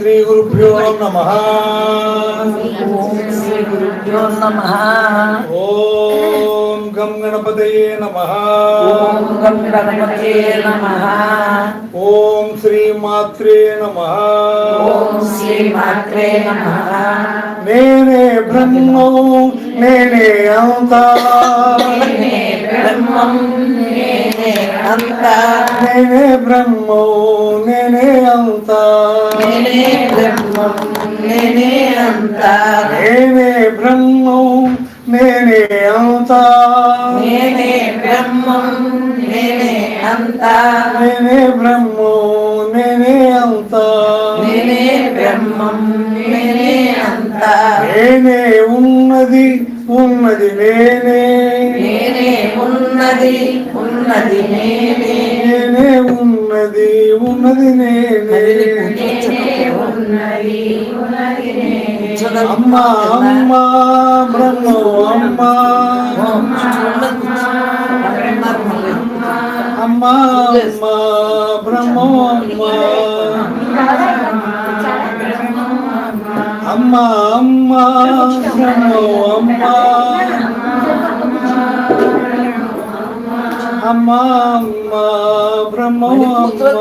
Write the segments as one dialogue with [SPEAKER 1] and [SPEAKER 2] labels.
[SPEAKER 1] శ్రీ గురుభ్యో నమః.
[SPEAKER 2] ఓం శ్రీ గురుభ్యో నమః.
[SPEAKER 1] ఓం గం గణపతయే నమః.
[SPEAKER 2] ఓం గం గణపతయే నమః.
[SPEAKER 1] ఓం శ్రీ మాత్రే నమః.
[SPEAKER 2] ఓం శ్రీ మాత్రే నమః.
[SPEAKER 1] నేనే బ్రహ్మం నేనే అంతా,
[SPEAKER 2] నేనే బ్రహ్మం నేనే అంతా,
[SPEAKER 1] నేనే బ్రహ్మం నేనే అంతా,
[SPEAKER 2] నేనే బ్రహ్మం నేనే అంతా,
[SPEAKER 1] నేనే బ్రహ్మం నేనే అంతా,
[SPEAKER 2] నేనే బ్రహ్మం నేనే అంతా,
[SPEAKER 1] నేనే బ్రహ్మం నేనే అంతా,
[SPEAKER 2] నేనే బ్రహ్మం నేనే అంతా,
[SPEAKER 1] నేనే ఉన్నది ఉన్నది నేనే,
[SPEAKER 2] నేనే ఉన్నది ఉన్నది నేనే,
[SPEAKER 1] నేనే ఉన్నది ఉన్నది నేనే.
[SPEAKER 2] నేనే ఉన్నది ఉన్నది నేనే.
[SPEAKER 1] అమ్మా అమ్మా బ్రహ్మో అమ్మా, అమ్మా అమ్మా బ్రహ్మో అమ్మా, అమ్మా అమ్మా బ్రహ్మో అమ్మా, అమ్మా అమ్మా బ్రహ్మో అమ్మా.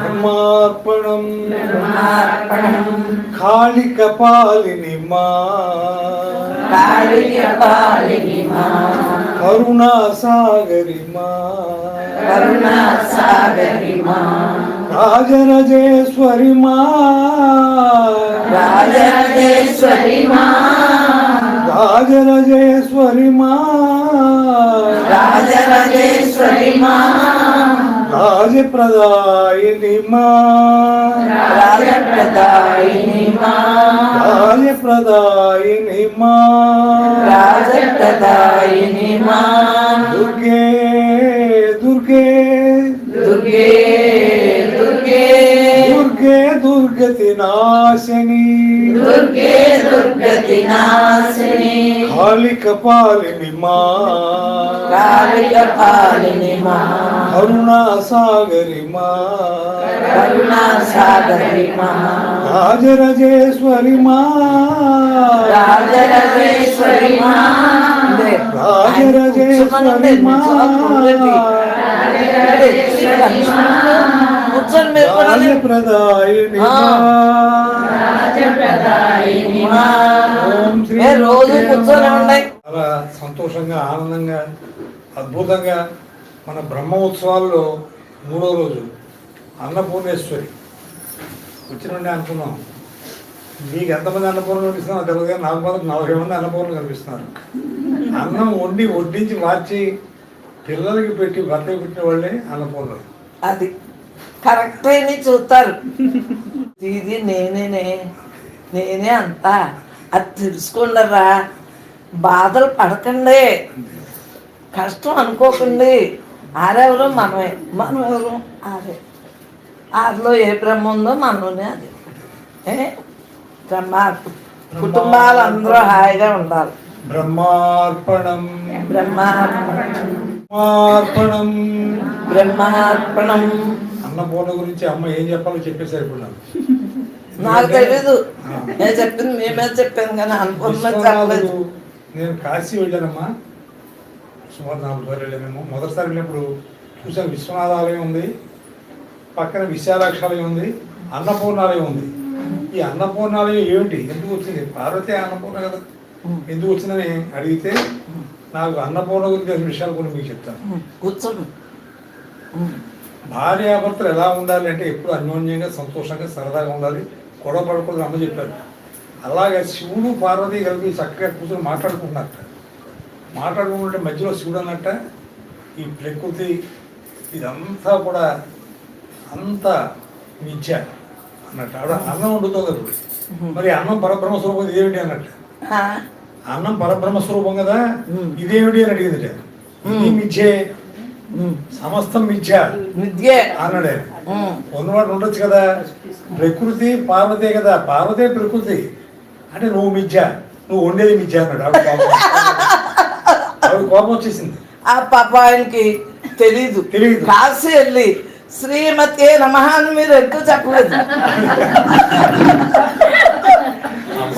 [SPEAKER 1] బ్రహ్మార్పణం కాళిక పాలిని మా,
[SPEAKER 2] కాళిక పాలిని మా,
[SPEAKER 1] కరుణా సాగరి మా,
[SPEAKER 2] కరుణా సాగరి మా,
[SPEAKER 1] రాజరాజేశ్వరి మా,
[SPEAKER 2] రాజరాజేశ్వరి మా,
[SPEAKER 1] రాజరాజేశ్వరి మా,
[SPEAKER 2] రాజరాజేశ్వరి మా,
[SPEAKER 1] రాజప్రదాయిని మా,
[SPEAKER 2] రాజప్రదాయిని మా,
[SPEAKER 1] రాజప్రదాయిని మా,
[SPEAKER 2] రాజప్రదాయిని మా,
[SPEAKER 1] దుర్గే దుర్గే
[SPEAKER 2] దుర్గే దుర్గే
[SPEAKER 1] దుర్గే దుర్గతి నాశిని,
[SPEAKER 2] దుర్గే దుర్గతి నాశిని,
[SPEAKER 1] కాళిక పాలిని మా,
[SPEAKER 2] కాళిక పాలిని మా,
[SPEAKER 1] కరుణా సాగరి మా,
[SPEAKER 2] కరుణా సాగరి మా,
[SPEAKER 1] రాజరాజేశ్వరి మా,
[SPEAKER 2] రాజరాజేశ్వరి మా,
[SPEAKER 1] రాజరాజేశ్వరి మా,
[SPEAKER 2] కూర్చొని మీరు కూడా
[SPEAKER 1] రాజప్రదాయిని మా,
[SPEAKER 2] రాజప్రదాయిని మా.
[SPEAKER 1] ఓం శ్రీ
[SPEAKER 2] ఏ రోజు కూర్చొని ఉన్నాయి.
[SPEAKER 1] చాలా సంతోషంగా ఆనందంగా అద్భుతంగా మన బ్రహ్మ ఉత్సవాల్లో 3వ రోజు అన్నపూర్ణేశ్వరి వచ్చినండి అనుకున్నాం. మీకు ఎంతమంది అన్నపూర్ణలు కనిపిస్తున్నారు తెలియదు కానీ నాకు మాత్రం 40 మంది అన్నపూర్ణలు కనిపిస్తున్నారు. అన్నం వండి వడ్డించి మార్చి పిల్లలకి పెట్టి భర్తకి పెట్టిన వాళ్ళే అన్నపూర్ణలు.
[SPEAKER 2] అది కరెక్ట్ అని చూస్తారు. ఇది నేనే అంతా అది తెలుసుకుండరా. బాధలు పడకండి, కష్టం అనుకోకండి. ఆరెవరు మనమే, మనం ఎవరు ఆరే. ఆరిలో ఏ బ్రహ్మ ఉందో మనలోనే అది. బ్రహ్మ కుటుంబాలందరూ హాయిగా ఉండాలి.
[SPEAKER 1] బ్రహ్మార్పణం
[SPEAKER 2] బ్రహ్మార్పణం
[SPEAKER 1] బ్రహ్మార్పణం
[SPEAKER 2] బ్రహ్మార్పణం.
[SPEAKER 1] అన్నపూర్ణ గురించి అమ్మ ఏం చెప్పాలో చెప్పేసారు ఇప్పుడు
[SPEAKER 2] నాకు తెలీదు. నేను చెప్పింది మేమే చెప్పాను కానీ అనుకున్నా చెప్పలేదు.
[SPEAKER 1] నేను కాశీ వెళ్ళానమ్మా, సుమారు 4 సార్లు వెళ్ళాము. మొదటిసారి వెళ్ళినప్పుడు చూసాను విశ్వనాథ ఆలయం ఉంది, పక్కన విశాలాక్షాలయం ఉంది, అన్నపూర్ణాలయం ఉంది. ఈ అన్నపూర్ణాలయం ఏమిటి, ఎందుకు వచ్చింది, పార్వతి అన్నపూర్ణ కదా, ఎందుకు వచ్చిందని అడిగితే నాకు అన్నపూర్ణ గురించి తెలిసిన విషయాలు కూడా మీకు చెప్తాను.
[SPEAKER 2] కూర్చోండి.
[SPEAKER 1] భార్యాభర్తలు ఎలా ఉండాలి అంటే ఎప్పుడు అన్యోన్యంగా సంతోషంగా సరదాగా ఉండాలి, గొడవ పడకూడదు అమ్మ చెప్పారు. అలాగే శివుడు పార్వతి కలిపి చక్కగా కూర్చొని మాట్లాడుకుంటున్నట్ట. మాట్లాడుకుంటుంటే మధ్యలో శివుడు అన్నట్ట ఈ ప్రకృతి ఇదంతా కూడా అంత మిథ్య అన్నట్టు. ఆవిడ అన్నం వండుతుంది కదా, మరి అన్నం పరబ్రహ్మ స్వరూపం ఇదేమిటి అన్నట్టు. అన్నం పరబ్రహ్మ స్వరూపం కదా, ఇదేమిటి అని అడిగింది. ఇది మిథ్యే, సమస్తం మిథ్య అన్నాడే. ఉన్నవాడు ఉండొచ్చు కదా, ప్రకృతి పార్వతే కదా, పార్వతే ప్రకృతి అంటే నువ్వు మిథ్య, నువ్వు వండేది మిథ్య అన్నాడు. ఆవిడ కోపం వచ్చేసింది.
[SPEAKER 2] ఆ పాప ఆయనకి తెలీదు. కాశీ వెళ్ళి శ్రీమతి నమ అని మీరు ఎక్కువ చెప్పలేదు.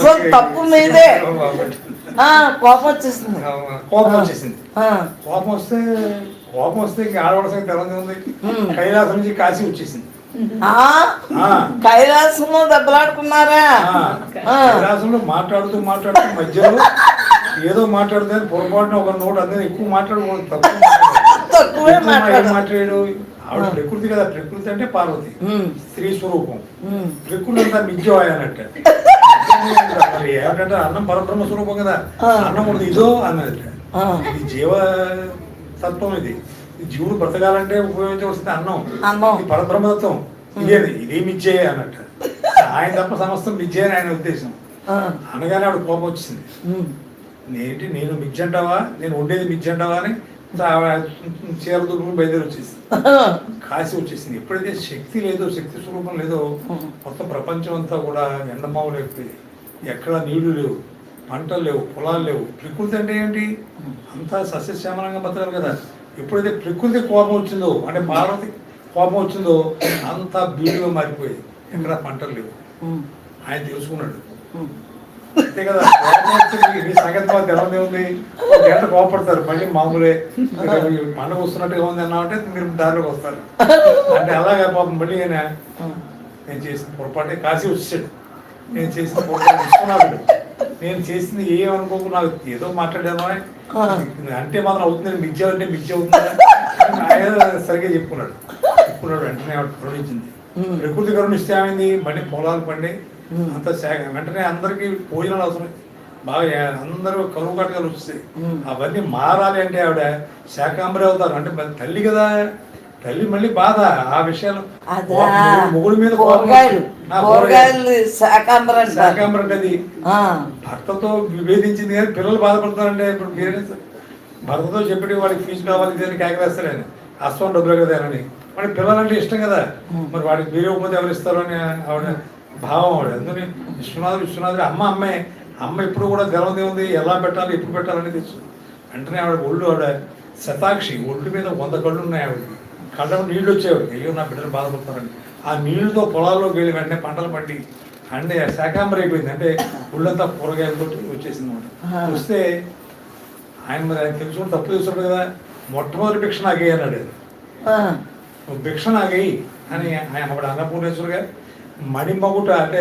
[SPEAKER 2] సో తప్పు మీదే. కోపం వచ్చేస్తుంది.
[SPEAKER 1] కోపం వచ్చేసింది. కోపం వస్తే ఇంకా ఆడవలసిన తెలంగాణ ఉంది. కైలాసం నుంచి కాశీ వచ్చేసింది.
[SPEAKER 2] కైలాసంలో దెబ్బలాడుకున్నారా?
[SPEAKER 1] కైలాసంలో మాట్లాడుతూ మధ్యలో ఏదో మాట్లాడితే పొరపాటున ఒక నోట్ అందరూ ఎక్కువ మాట్లాడకూడదు.
[SPEAKER 2] తక్కువే
[SPEAKER 1] మాట్లాడాడు. ఆవిడ ప్రకృతి కదా, ప్రకృతి అంటే పార్వతి, స్త్రీ స్వరూపం. ప్రకృతి అంతా మిథ్యవాయ అన్నట్టు. మరి ఏమిటంటే అన్నం పరబ్రహ్మ స్వరూపం కదా, అన్నం కూడా ఇదో అన్నది. ఇది జీవతత్వం. ఇది జీవుడు బ్రతకాలంటే ఉపయోగించవలసింది అన్నం. ఇది పరబ్రహ్మతత్వం. ఇదే మిథ్యే అన్నట్టు. ఆయన తప్ప సమస్తం మిథ్యే అని ఆయన ఉద్దేశం. అనగానే ఆవిడ కోపం వచ్చింది. నేను మిథ్య అంటావా, నేను ఉండేది మిథ్య అంటావా అని చీర దుర్గం బయలుదేరి వచ్చేసింది. కాశీ వచ్చేసింది. ఎప్పుడైతే శక్తి లేదో, శక్తి స్వరూపం లేదో, మొత్తం ప్రపంచం అంతా కూడా ఎండమావు లేకపోయి, ఎక్కడ నీళ్లు లేవు, పంటలు లేవు, పొలాలు లేవు. ప్రకృతి అంటే ఏంటి? అంతా సస్యశ్యామలంగా బతకాలి కదా. ఎప్పుడైతే ప్రకృతి కోపం వచ్చిందో, అంటే పార్వతి కోపం వచ్చిందో, అంతా బీడుగా మారిపోయింది. ఎక్కడ పంటలు లేవు. ఆయన తెలుసుకున్నాడు. అంతే కదా. మీ సంగతి తెలవదే ఉంది. ఒక గంట కోపడతారు, మళ్ళీ మామూలే. పండుగ వస్తున్నట్టుగా ఉంది అన్నామంటే మీరు దారిలోకి వస్తారు. అంటే అలాగే పాపం మళ్ళీ నేను చేసిన పొరపాటే కాశీ వచ్చాడు. నేను చేసిన పొరపాటు విశ్వనాథుడు. నేను చేసింది ఏమనుకోకు, నాకు ఏదో మాట్లాడాను అంటే మాత్రం అవుతుంది, మిథ్య అంటే మిథ్య అవుతుందా ఆయన సరిగ్గా చెప్పుకున్నాడు. వెంటనే ఆవిడ కరుణించింది. ప్రకృతి కరుణిస్తే ఏమైంది, మళ్ళీ పొలాలు పండి అంత వెంటనే అందరికి భోజనాలు అవసరం. బాగా అందరూ కరువు కట్టగలు వస్తాయి. అవన్నీ మారాలి అంటే ఆవిడ శాకాంబరి అవుతారు. అంటే తల్లి కదా, తల్లి మళ్ళీ బాధ ఆ విషయాలు. మొగుడి మీద శాకాంబరి అంటే అది భర్తతో విభేదించింది కానీ పిల్లలు బాధపడుతున్నారంటే ఇప్పుడు పేరెంట్స్ భర్తతో చెప్పి వాడికి ఫీజు కావాలి ఇదని కేకవేస్తారు ఆయన, అస్తం డబ్బులు కదా అని. మరి పిల్లలంటే ఇష్టం కదా, మరి వాడికి మీరు ఇవ్వకపోతే ఎవరు ఇస్తారు అని ఆవిడ భావం. ఆవిడ అందుకని విశ్వనాథుడు అమ్మ ఇప్పుడు కూడా గర్వం ఉంది, ఎలా పెట్టాలి ఎప్పుడు పెట్టాలని తెలుసు. వెంటనే ఆవిడ శతాక్షి, ఒళ్ళు మీద 100 కళ్ళు ఉన్నాయి ఆవిడకి. కళ్ళ నీళ్ళు వచ్చేవాడు, అయ్యో నా బిడ్డలు బాధపడతారని. ఆ నీళ్ళతో పొలాల్లోకి వెళ్ళి వెంటనే పంటలు పండి అంటే శాకాంబరి అయిపోయింది. అంటే ఒళ్ళంతా కూరగాయలతో వచ్చేసింది అనమాట. వస్తే ఆయన తెలుసుకుని తప్పు తెలుసుడు కదా, మొట్టమొదటి భిక్ష నాకే అన్నాడు. భిక్ష నాగేయి అని ఆయన అప్పుడు అన్నపూర్ణేశ్వరుగా మణిమగుట అంటే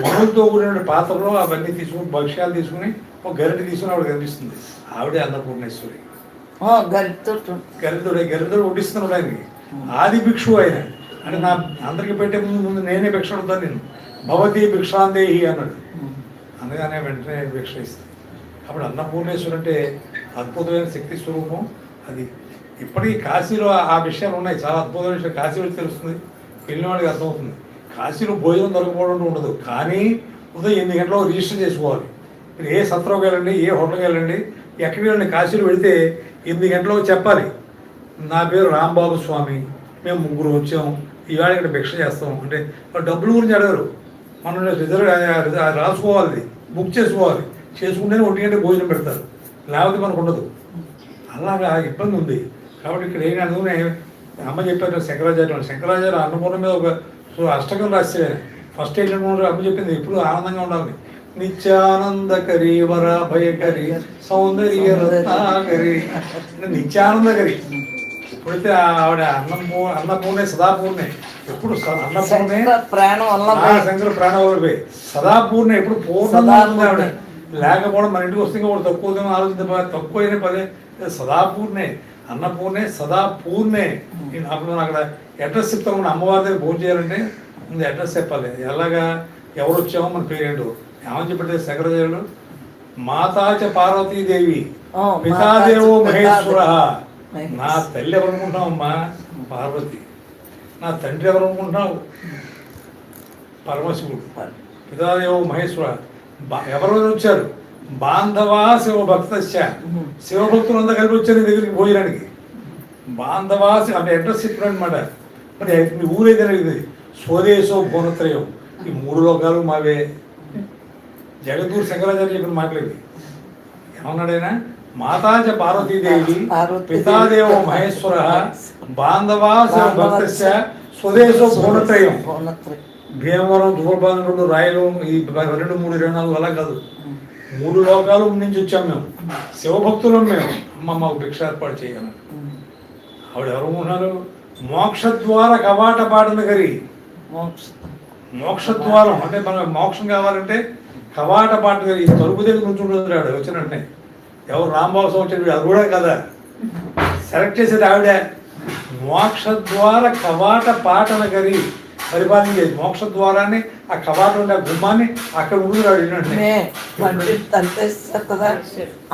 [SPEAKER 1] మణులతో కూడిన పాత్రలో అవన్నీ తీసుకుని భక్ష్యాలు తీసుకుని ఒక గరిటె తీసుకుని ఆవిడ కనిపిస్తుంది. ఆవిడే అన్నపూర్ణేశ్వరి. గరిటెడు వడ్డిస్తున్నాడు ఆయనకి. ఆది భిక్షు ఆయన. అంటే నా అందరికి పెట్టే ముందు నేనే భిక్ష అడుగుతాను, నేను భవతి భిక్షాందేహి అన్నాడు. అనగానే వెంటనే భిక్ష ఇస్తుంది. అప్పుడు అన్నపూర్ణేశ్వరు అంటే అద్భుతమైన శక్తి స్వరూపం. అది ఇప్పటికీ కాశీలో ఆ విషయాలు ఉన్నాయి, చాలా అద్భుతమైన విషయం. కాశీలో తెలుస్తుంది, వెళ్ళిన వాడికి అర్థమవుతుంది. కాశీలో భోజనం దొరకపోవడం ఉండదు, కానీ ఉదయం 8 గంటలకు రిజిస్టర్ చేసుకోవాలి. మీరు ఏ సత్రంకి వెళ్ళండి, ఏ హోటల్కి వెళ్ళండి, ఎక్కడికి వెళ్ళండి, కాశీలో వెళితే 8 గంటలకు చెప్పాలి, నా పేరు రాంబాబు స్వామి, మేము 3 వచ్చాం, ఈవేళ ఇక్కడ భిక్ష చేస్తాం. అంటే డబ్బుల గురించి అడగరు, మనం రిజర్వ్ రాసుకోవాలి, బుక్ చేసుకోవాలి. చేసుకుంటేనే 1 గంటకి భోజనం పెడతారు, లేకపోతే మనకు ఉండదు. అలాగా ఇబ్బంది ఉంది. కాబట్టి ఇక్కడ ఏం అనుకునే అమ్మ చెప్పారు శంకరాచార్య అన్నపూర్ణ మీద ఒక అష్టకం రాస్తే ఫస్ట్ ఏంటంటే అమ్మ చెప్పింది ఎప్పుడు ఆనందంగా ఉండాలి. నిత్యానందకరి వర భయకరి సౌందర్య రత్నాకరి, నిత్యానందకరి. ఎప్పుడైతే ఆవిడ అన్నపూర్ణే సదాపూర్ణే, ఎప్పుడు అన్నపూర్ణే శంకర ప్రాణం వదిలిపోయి సదాపూర్ణ ఎప్పుడు పూర్ణంగా ఉంది ఆవిడ. లేకపోవడం మన ఇంటికి వస్తే కూడా తక్కువ ఆలోచించ తక్కువ అయినా పదే సదాపూర్ణే, అన్నపూర్ణే సదాపూర్ణే. అప్పుడు అక్కడ అడ్రస్ చెప్తాం, అమ్మవారి దగ్గర భోజనం చేయాలంటే ముందు అడ్రస్ చెప్పాలి. ఎలాగా ఎవరు వచ్చామో మన పేరేంటో ఏమని చెప్పండి. శంకరాచార్యులు మాతాచ పార్వతీదేవి పితాదేవో మహేశ్వర. నా తల్లి ఎవరు అనుకుంటున్నావు అమ్మా? పార్వతి. నా తండ్రి ఎవరు అనుకుంటున్నావు? పరమశివుడు. పితాదేవో మహేశ్వర. ఎవరు వచ్చారు? బాంధవా శివభక్తశ్చ. శివభక్తులంతా కలిపి వచ్చారు నీ దగ్గరికి భోజనానికి. బాంధవా అంటే అడ్రస్ చెప్పాడు అనమాట. మరి మీ ఊరైతే ఇది స్వదేశో భువనత్రయం, ఈ 3 లోకాలు మావే. జగద్గురు శంకరాచార్య చెప్పిన మాటలేవి. ఏమన్నాడైనా? మాతాచ పార్వతీదేవి పితాదేవో మహేశ్వర బాంధవా భక్తస్య స్వదేశో భువనత్రయం. భీమవరం, ధూపబాంధుడు, రాయలు, ఈ 2, 3, 24 అలా కాదు, 3 లోకాలు నుంచి వచ్చాం మేము. శివభక్తులం మేము. అమ్మ మాకు భిక్ష ఏర్పాటు చేయగలం. ఆవిడ ఎవరు ఉన్నారు? మోక్షద్వార కవాట పాటన గరి. మోక్షద్వారం అంటే మనకు మోక్షం కావాలంటే కవాట పాటన గరి. తలుపు దగ్గర నుంచి ఉంటుంది ఆవిడ వచ్చినట్టే. ఎవరు రాంబాబు సంవత్సరం అది కూడా కదా సెలెక్ట్ చేసేది ఆవిడే. మోక్షద్వార కవాట పాటన గరి పరిపాలించేది. మోక్ష ద్వారాన్ని, ఆ కవాటం ఉండే గుమ్మాన్ని అక్కడ ఉంటున్నాడు.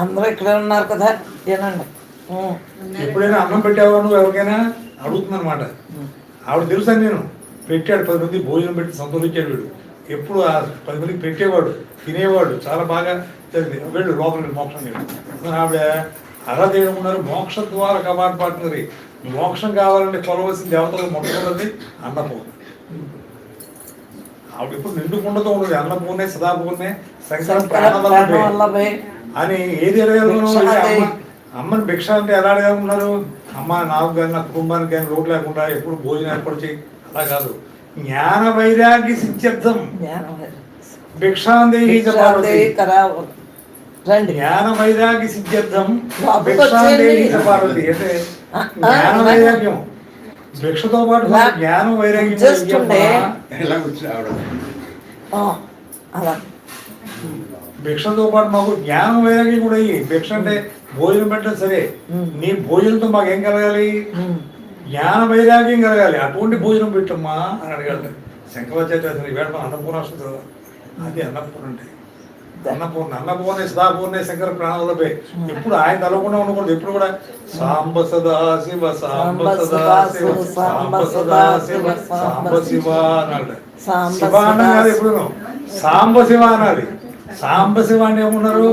[SPEAKER 2] అందరూ ఇక్కడే ఉన్నారు కదా, ఏనండి.
[SPEAKER 1] ఎప్పుడైనా అన్నం పెట్టావా నువ్వు ఎవరికైనా అడుగుతుంది అనమాట. ఆవిడ తెలుసా, నేను పెట్టాడు 10 మంది భోజనం పెట్టి సంతోషించాడు వీడు. ఎప్పుడు ఆ 10 మందికి పెట్టేవాడు, తినేవాడు, చాలా బాగా జరిగింది. వీళ్ళు లోపలికి మోక్షం లేదు. ఆవిడ అలా చేయకున్నారు. మోక్ష ద్వార కవాట పాటనరి. మోక్షం కావాలంటే కొలవలసిన దేవతలు మొట్టమొదటి అన్నపూర్ణ. ఆవిడ ఇప్పుడు నిండుకుండతో ఉండదు. అన్నపూర్ణే, సదాపూర్ణే, శంకరం ప్రాణవల్లభే అని ఏది అడగలను. అమ్మని భిక్ష అంటే ఎలా అడగలుగుతున్నారు? అమ్మ నాకు కానీ నా కుటుంబానికి కానీ లోటు లేకుండా ఎప్పుడు భోజనం ఏర్పాటు చేయి, అలా కాదు. జ్ఞాన వైరాగ్య సిద్ధ్యర్థం భిక్షాందేహి జ్ఞాన వైరాగ్య సిద్ధ్యర్థం భిక్షాందేహి పార్వతి. అంటే జ్ఞాన వైరాగ్యం భిక్షతో పాటు జ్ఞానం వైరాగ్యం. భిక్షతో పాటు మాకు జ్ఞానం వైరాగ్యం కూడా అయ్యి. భిక్ష అంటే భోజనం పెట్టడం సరే, నీ భోజనంతో మాకు ఏం కలగాలి? జ్ఞాన వైరాగ్యం కలగాలి. అటువంటి భోజనం పెట్టమ్మా అని అడగాలి. శంకరాచార్య వేడ అన్నపూర్ణ వస్తుంది కదా, అది అన్నపూర్ణ అంటే. అన్నపూర్ణ, అన్నపూర్ణ, సదాపూర్ణ, శంకర ప్రాణవల్లభే. ఎప్పుడు ఆయన తలకుండా ఉండకూడదు. ఎప్పుడు కూడా సాంబ సదా శివ, సాంబ సదా శివ, సాంబ సదా శివ, సాంబ శివ అనాలి. శివ అన్నా కాదు, ఎప్పుడు సాంబ శివ అనాలి. సాంబ శివ అంటే ఏమున్నారు?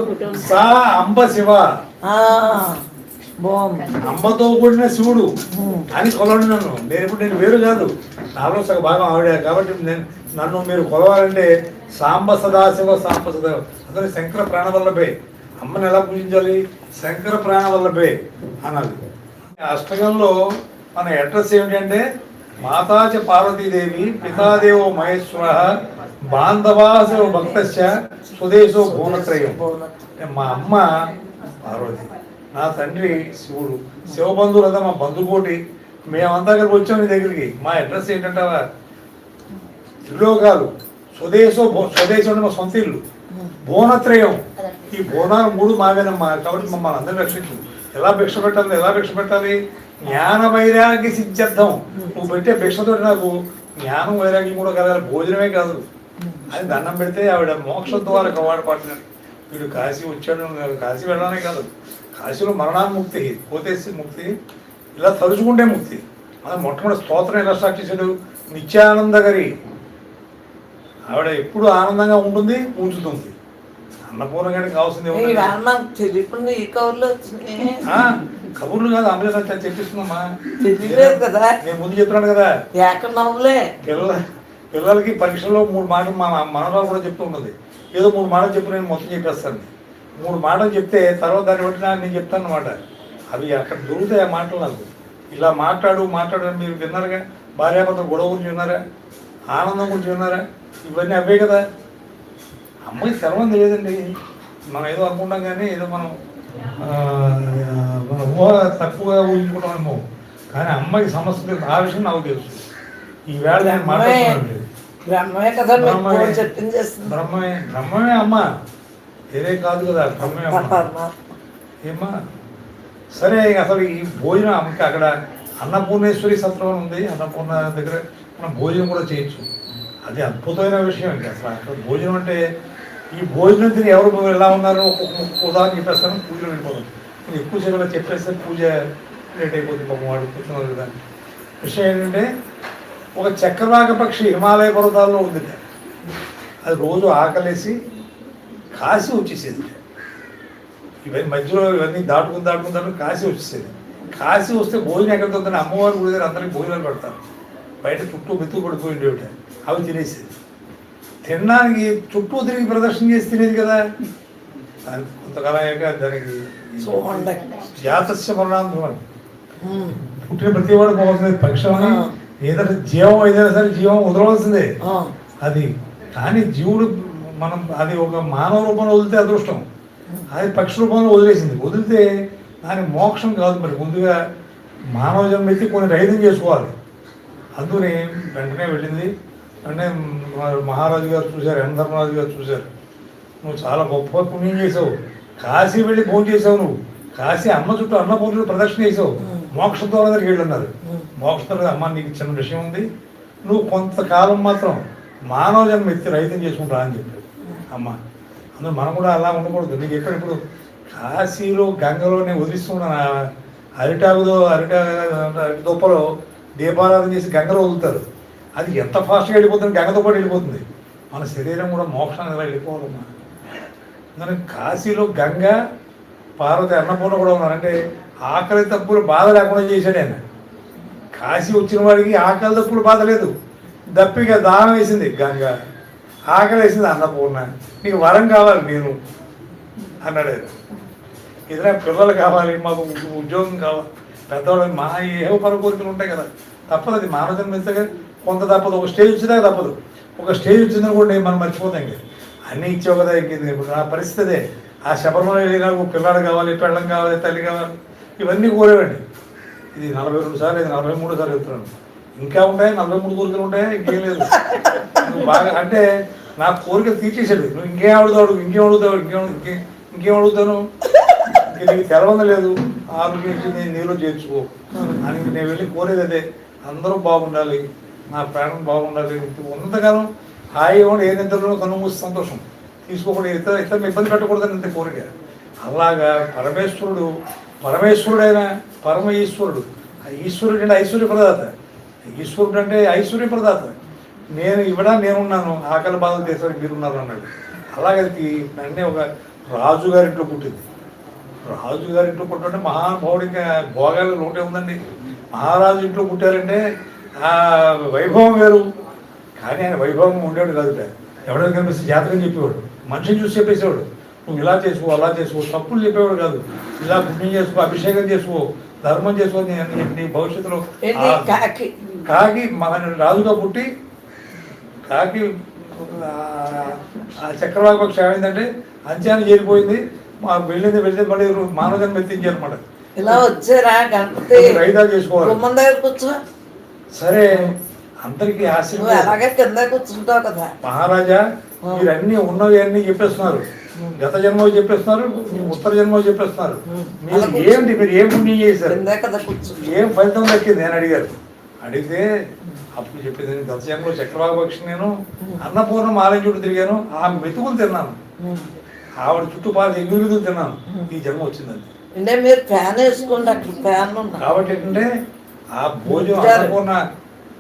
[SPEAKER 1] సా అంబ శివ, అంబతో కూడిన శివుడు అని కొలవండి నన్ను. నేను వేరు కాదు, నాలో సగ భాగం ఆవిడ. కాబట్టి నన్ను మీరు కొలవాలంటే సాంబ సదాశివ, సాంబ సదాశివ. అందులో శంకర ప్రాణవల్లభే. అమ్మని ఎలా పూజించాలి? శంకర ప్రాణవల్లభే అనాలి. అష్టకంలో మన అడ్రస్ ఏమిటంటే మాతాచ పార్వతీదేవి, పితాదేవో మహేశ్వర, బాంధవాసో భక్తశ్చ, స్వదేశో భువనత్రయం. మా అమ్మ పార్వతి, నా తండ్రి శివుడు. శివబంధువులు అంతా మా బంధుకోటి. మేమంతా కలిపి వచ్చాం నీ దగ్గరికి. మా అడ్రస్ ఏంటంటావా? త్రిలోకాలు. స్వదేశం అంటే మా సొంత ఇల్లు. భువనత్రయం, ఈ భువనాలు 3 మావేనమ్మా. కాబట్టి మమ్మల్ని అందరినీ రక్షించు. ఎలా భిక్ష పెట్టాలి? జ్ఞాన వైరాగ్య సిద్ధ్యర్థం. నువ్వు పెట్టే భిక్షతో నాకు జ్ఞానం వైరాగ్యం కూడా కలగాలి, భోజనమే కాదు. అని దండం పెడితే ఆవిడ మోక్ష ద్వారా కవాడ పాడినాడు. వీడు కాశీ వచ్చాడు, కాశీ వెళ్ళడానే కాదు, కాశీలో మరణాన్ముక్తి, పోతేసి ముక్తి, ఇలా తలుచుకుంటే ముక్తి. మనం మొట్టమొదటి స్తోత్రం ఎలా స్టార్ట్ చేశాడు? నిత్యానందగరి. ఆవిడ ఎప్పుడు ఆనందంగా ఉంటుంది, ఉంచుతుంది. అన్నపూర్ణ గారికి కావాల్సింది కబుర్లు కాదు, అమృత చెప్పిస్తుందమ్మా. నేను ముందు చెప్తున్నాను కదా, పిల్లలకి పరీక్షలో 3 మాటలు మా మనరాలు కూడా చెప్తూ ఉంటుంది. ఏదో 3 మాటలు చెప్పి నేను మొత్తం చెప్పేస్తాను. 3 మాటలు చెప్తే తర్వాత దాన్ని బట్టి నేను చెప్తాను అనమాట. అవి అక్కడ దొరుకుతాయి ఆ మాటలు నాకు. ఇలా మాట్లాడు మీరు విన్నారుగా, భార్యాభర్తలు గొడవ గురించి విన్నారా, ఆనందం గురించి విన్నారా? ఇవన్నీ అవే కదా. అమ్మాయి సెలవు తెలియదండి. మనం ఏదో అనుకుంటాం కానీ ఏదో మనం ఊహ తక్కువగా ఊహించుకుంటామేమో. కానీ అమ్మాయికి సమస్య ఆ విషయం నాకు తెలుసు. ఈవేళ నేను మాట్లాడుతున్నాను. బ్రహ్మమే అమ్మ, వేరే కాదు కదా. బ్రహ్మమే అమ్మ. ఏమ్మా సరే. అసలు ఈ భోజనం అమ్మకి అక్కడ అన్నపూర్ణేశ్వరి సత్రం ఉంది. అన్నపూర్ణ దగ్గర మనం భోజనం కూడా చేయొచ్చు. అది అద్భుతమైన విషయం. ఇంకా అసలు అక్కడ భోజనం అంటే, ఈ భోజనం తిని ఎవరు ఎలా ఉన్నారో ఒక్కొక్క ఉదాహరణ చెప్పేస్తాను, పూజలు వెళ్ళిపోతాం. ఎక్కువ సేపట్లో చెప్పేస్తే పూజ లేట్ అయిపోతుంది. పాపం వాడు కూర్చున్నారు కదా. విషయం ఏంటంటే, ఒక చక్రవాక పక్షి హిమాలయ పర్వతాల్లో ఉంది. అది రోజు ఆకలేసి కాశీ వచ్చేసేది. ఇవన్నీ మధ్యలో ఇవన్నీ దాటుకుని కాశీ వచ్చేసేది. కాశీ వస్తే భోజనం ఎక్కడ దొరుకుతుంది? అమ్మవారి గుడి దగ్గర అందరికి భోజనాలు పెడతారు. బయట చుట్టూ మెతుకు పడిపోయింది. అవి తినేసేది. తినడానికి చుట్టూ తిరిగి ప్రదర్శన చేసి తినేది కదా. దానికి కొంతకాలం అయ్యాక దానికి జాతస్య మరణాంతరం పుట్టిన ప్రతి వాడు పోతుంది. పక్షులని ఏదైనా జీవం ఏదైనా సరే జీవం వదలవలసిందే అది. కానీ జీవుడు మనం అది ఒక మానవ రూపంలో వదిలితే అదృష్టం, అది పక్షి రూపంలో వదిలేసింది. వదిలితే దాని మోక్షం కాదు. మరి ముందుగా మానవ జన్మ ఎత్తి కొన్ని రైతం చేసుకోవాలి. అందుకని వెంటనే వెళ్ళింది. అంటే మహారాజు గారు చూశారు, యమధర్మరాజు గారు చూశారు, నువ్వు చాలా గొప్ప పుణ్యం చేసావు, కాశీ వెళ్ళి భోజనం చేసావు, నువ్వు కాశీ అమ్మ చుట్టూ అన్నపూర్ణుడు ప్రదక్షిణ చేసావు, మోక్షంతో దగ్గరికి వెళ్ళన్నారు. మోక్షంతో అమ్మ నీకు చిన్న విషయం ఉంది, నువ్వు కొంతకాలం మాత్రం మానవ జన్మ ఎత్తి రైతం చేసుకుంటా అని చెప్పాడు అమ్మ. అందులో మనం కూడా అలా ఉండకూడదు. నీకు ఎక్కడ ఇప్పుడు కాశీలో గంగలో నేను వదిలిస్తున్నాను, అరిటి దుప్పలో దీపారాధన చేసి గంగలో వదులుతారు. అది ఎంత ఫాస్ట్గా వెళ్ళిపోతుంది, గంగతో పాటు వెళ్ళిపోతుంది. మన శరీరం కూడా మోక్షాన్ని వెళ్ళిపోవాలమ్మా. అందుకని కాశీలో గంగ పార్వతి అన్నపూర్ణ కూడా ఉన్నారు. అంటే ఆకలి తప్పులు బాధ లేకుండా చేశాడు ఆయన. కాశీ వచ్చిన వాడికి ఆకలి తప్పులు బాధ లేదు, దప్పిగా దానం వేసింది గంగ, ఆకలి వేసింది అన్నపూర్ణ. నీకు వరం కావాలి నేను అన్నాడు ఆయన. ఏదైనా పిల్లలు కావాలి, మాకు ఉద్యోగం కావాలి, పెద్దవాళ్ళకి మా ఏవో పర కోరికలు ఉంటాయి కదా, తప్పదు. అది మానవ జన్మ ఇస్తే కొంత తప్పదు. ఒక స్టేజ్ వచ్చినా తప్పదు. ఒక స్టేజ్ వచ్చిందని కూడా మనం మర్చిపోతాం. ఇంక అన్నీ ఇచ్చావు కదా. ఇంక ఇప్పుడు నా పరిస్థితే ఆ శబరిమల వెళ్ళినా పిల్లాడు కావాలి, పెళ్ళం కావాలి, తల్లి కావాలి, ఇవన్నీ కోరేవండి. ఇది 42 సార్లు, ఇది 43 సార్లు చెప్తున్నాను. ఇంకా ఉంటాయి 43 కోరికలు ఉంటాయా? ఇంకేం లేదు. నువ్వు బాగా అంటే నా కోరికలు తీర్చేసాడు. నువ్వు ఇంకేం అడుగుతావు, ఇంకేం అడుగుతాను, ఇంక నీకు తెలవలేదు, ఆరోగ్యం నేను నీలో చేర్చుకో అని నేను వెళ్ళి కోరేది అదే. అందరూ బాగుండాలి, నా ప్రాణం బాగుండాలి, ఉన్నంతకాలం హాయిగా ఉండి ఏ నిద్రలో కనుమూసి సంతోషం తీసుకోకుండా ఇతరులు ఇబ్బంది పెట్టకూడదని అంతే కోరిక. అలాగా పరమేశ్వరుడైన పరమ ఈశ్వరుడు, ఈశ్వరుడు అంటే ఐశ్వర్య ప్రదాత, ఈశ్వరుడు అంటే ఐశ్వర్య ప్రదాత. నేను నేనున్నాను, ఆకలి బాధలు చేసేవారికి మీరున్నారు అన్నాడు. అలాగే నన్నే ఒక రాజుగారింట్లో పుట్టింది. రాజుగారింట్లో పుట్టింటే మహానుభావుడు, ఇంకా భోగాలు లోటే ఉందండి. మహారాజు ఇంట్లో పుట్టారంటే ఆ వైభవం వేరు. కానీ ఆయన వైభవం ఉండేవాడు కాదు. ఎవరైనా కనిపిస్తే జాతకం చెప్పేవాడు, మనిషిని చూసి చెప్పేసేవాడు, నువ్వు ఇలా చేసుకో అలా చేసుకో, తప్పులు చెప్పేవాడు కాదు. ఇలా పుణ్యం చేసుకో, అభిషేకం చేసుకో, ధర్మం చేసుకో, నీ భవిష్యత్తులో కాకి రాజుగా పుట్టి కాకి ఆ చక్రవాక పక్షం ఏమైందంటే అంత్యాన్ని చేరిపోయింది. వెళ్ళింది మళ్ళీ మానవ జన్మ ఎత్తించారనమాట.
[SPEAKER 2] ఇలా వచ్చారా గణపతి
[SPEAKER 1] రైతాలు చేసుకోవాలి. సరే, అందరికీ ఆశీర్వాదం.
[SPEAKER 2] అలాగే కింద కూర్చుంటావు కదా
[SPEAKER 1] మహారాజా, మీరు అన్ని ఉన్నవి అన్ని చెప్పేస్తున్నారు, గత జన్మ చెప్పేస్తున్నారు, ఉత్తర జన్మ చెప్పేస్తున్నారు. మీరు ఏంటి, మీరు ఏం పుణ్యం చేశారు, ఏం ఫలితం దక్కింది అని అడిగారు. అడిగితే అప్పుడు చెప్పింది, గత జన్మలో చక్రవాక పక్షి నేను అన్నపూర్ణ ఆలయం చుట్టూ తిరిగాను, ఆ మెతుకులు తిన్నాను, ఆవిడ చుట్టూ పాలు ఎగురులు తిన్నాను, ఈ జన్మ వచ్చిందండి.
[SPEAKER 2] అంటే మీరు ఫ్యాన్ వేసుకోండి, అక్కడ ఫ్యాన్
[SPEAKER 1] కాబట్టి ఏంటంటే ఆ భోజనం అన్నపూర్ణ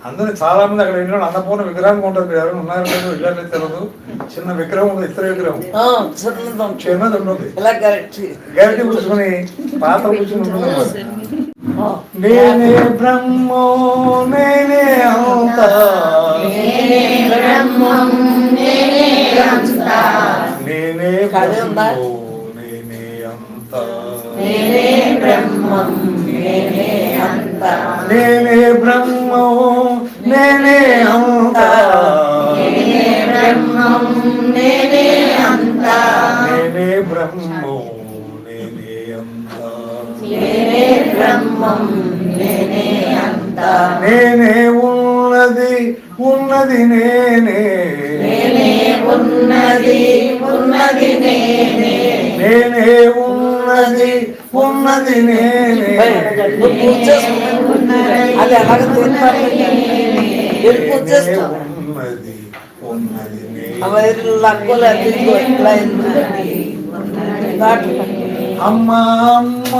[SPEAKER 1] అందరూ చాలా మంది అక్కడ వెళ్ళిన అన్నపూర్ణ విగ్రహం ఉంటుంది. మీరు ఎవరైనా ఉన్నారో లేదో వెళ్ళాలి తెలియదు. చిన్న విగ్రహం ఉంది, ఇతర విగ్రహం చిన్నది ఉంటుంది. గరిటి కూర్చుని పాత్ర కూర్చుని ఉంటుంది. నేనే బ్రహ్మో నేనే అంత, నేనే బ్రహ్మో నేనే అంత, నేనే బ్రహ్మం నేనే అంత, నేనే బ్రహ్మో నేనే అంత, నేనే బ్రహ్మం నేనే అంత, నేనే బ్రహ్మో నేనే అంత, నేనే బ్రహ్మం నేనే అంత, నేనే ఉన్నది ఉన్నది నేనే, నేనే ఉన్నది ఉన్నది నేనే, నేనే ఉన్నది ఉన్నది నేనే,
[SPEAKER 2] అది అలాగే
[SPEAKER 1] అమ్మ అమ్మ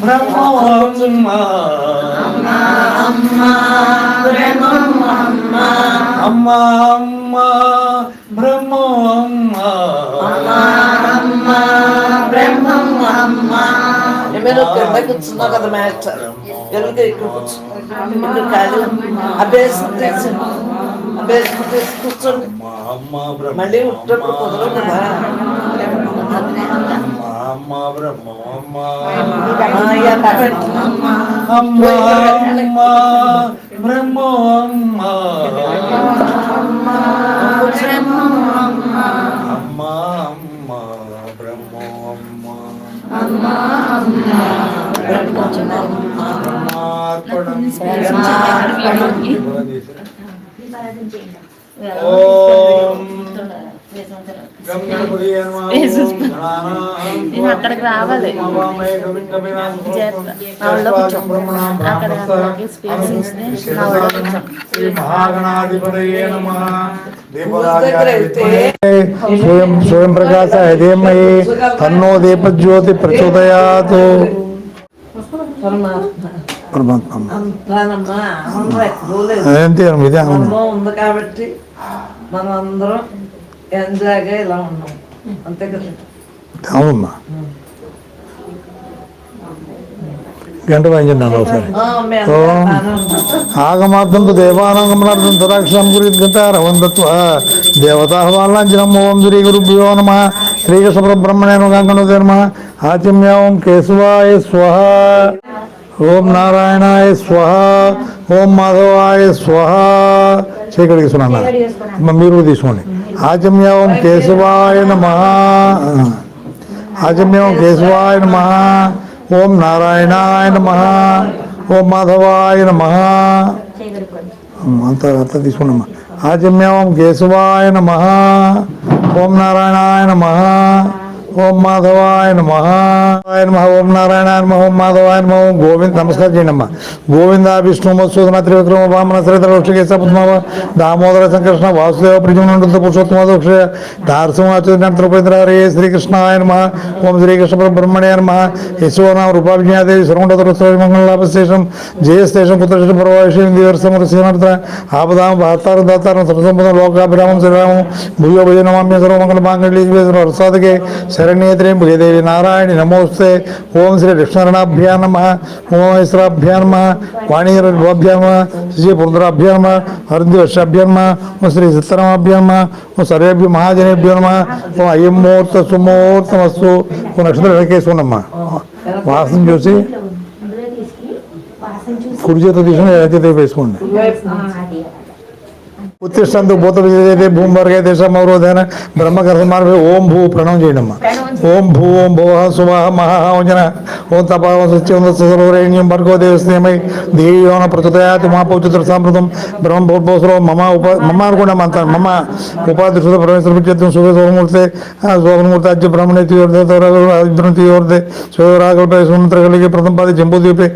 [SPEAKER 1] బ్రహ్మ అమ్మ, అమ్మ బ్రహ్మ అమ్మ, అమ్మ అమ్మ బ్రహ్మ అమ్మ, అమ్మ బ్రహ్మ అమ్మ.
[SPEAKER 2] మీరు కింద కూర్చున్నావు కదా మాస్టర్, వెళ్తే ఇక్కడ కూర్చున్నాను, ఖాళీ అభ్యాసం తీసి కూర్చోండి. మళ్ళీ ఉట్టప్పుడు కుదరదు కదా.
[SPEAKER 1] అమ్మ బ్రహ్మ అమ్మ
[SPEAKER 2] అయ్యా కాబట్టి
[SPEAKER 1] అమ్మ అమ్మ బ్రహ్మ అమ్మ అమ్మ అమ్మ బ్రహ్మ అమ్మ బ్రహ్మార్పణం ఓం గం గణపతి
[SPEAKER 3] నేను అక్కడికి రావాలి
[SPEAKER 1] మహాగణాధిపతయే నమః స్వయం ప్రకాశ హృదయమయే తన్నో దీపజ్యోతి ప్రచోదయాత్.
[SPEAKER 2] ఉంది కాబట్టి మనం అందరం ఎంజాయ్గా ఇలా ఉన్నాం అంతే కదా.
[SPEAKER 1] అవునమ్మా గంట వాయించండి ఒకసారి. ఆగమార్థంతో దేవానాగమనార్థం తరాక్షరం గురించి గంటారవందత్వ దేవతాహ్వాలాంఛనం. ఓం శ్రీ గురుభ్యో నమ. శ్రీకృష్ణ పరబ్రహ్మణే గంగణోదే నమ. ఆచమ్య ఓం కేశవాయ స్వహ. ఓం నారాయణాయ స్వహ. ఓం మాధవాయ స్వహ. చీకటి తీసుకున్నా మీరు తీసుకోండి. ఆచమ్య ఓం కేశవాయ నమ. ఆచమ్య ఓం కేశవాయ నమ. ఓం నారాయణాయ నమ. ఓం మాధవాయ నమ. అంత తీసుకున్నామ్మా. ఆచమ్య ఓం కేశవాయ నమ. ఓం నారాయణాయ నమ. ఓం మాధవాయ నమ. ఓం నారాయణాయ నమ. ఓం మాధవాయ నమ. ఓం గోవింద నమస్కారం చేయండి అమ్మా. గోవింద విష్ణు మధుసూదన త్రివిక్రమ వామన శ్రీధర వృక్షకేశ పద్మవ దామోదర సంకృష్ణ వాసుదేవ ప్రజునంద పురుషోత్తమ దోక్ష నారసింహాచంద్రపేంద్రే శ్రీకృష్ణాయ నమ. ఓం శ్రీకృష్ణ బ్రహ్మణే నమ. యశోనామ రూపాభిజ్ఞాదేవి సర్వండతరశేషం జయశేషం పుత్రశేష పరవాషం దివర్సమరసేనార్థ ఆపదాం భాతారం దాతారం సర్వసంపదం లోకాభిరామం శ్రీరామం భూయో భజ నమామ్య సర్వమంగళ మాంగళ్య ప్రసాదకే శరణ్యేత్రే భుజదేవి నారాయణి నమోస్తే. ఓం శ్రీ లక్ష్మణాభ్యా నమ. ఓం ఐశ్వరాభ్యా నమ. వాణీభ్యా నమ. శ్రీ పురుద్రాభ్యా నమ. హరిద్వర్షాభ్యా నమ. ఓం శ్రీ సీతారామాభ్యా నమ. ఓం సర్వేభ్య మహాజనేభ్యో నమ. ఓం అయం ముహూర్త సుముహూర్తమస్తు. ఓ నక్షత్రం వెనకేసుకోండమ్మా. వాసన చూసి కుడి చేత తీసుకుని ఎడచేత వేసుకోండి. ఉత్తిష్టంతు భూత విజయతే భూమివర్గే దేశమవరోధేన బ్రహ్మకర్మార్భే. ఓం భూ ప్రణవం చేయండి అమ్మా. ఓం భూ ఓం భువ సువ మహావజన. ఓం తపావస్యం భర్గో దేవస్నేమై దేయోన ప్రచోదయాతి మా పౌచిత్ర సాంప్రతం బ్రహ్మభూర్భోసరో మమ మమ అనుకోండి అమ్మ. అంత మమ ఉపాధిష్ట పరమేశ్వరం శుభ శోభమూర్తే శోభమూర్తి అద్య బ్రహ్మణే తీవ్రతే శివరాగల్పే సుమంత్ర కలిగే ప్రథమ పాది జంబూద్వీపే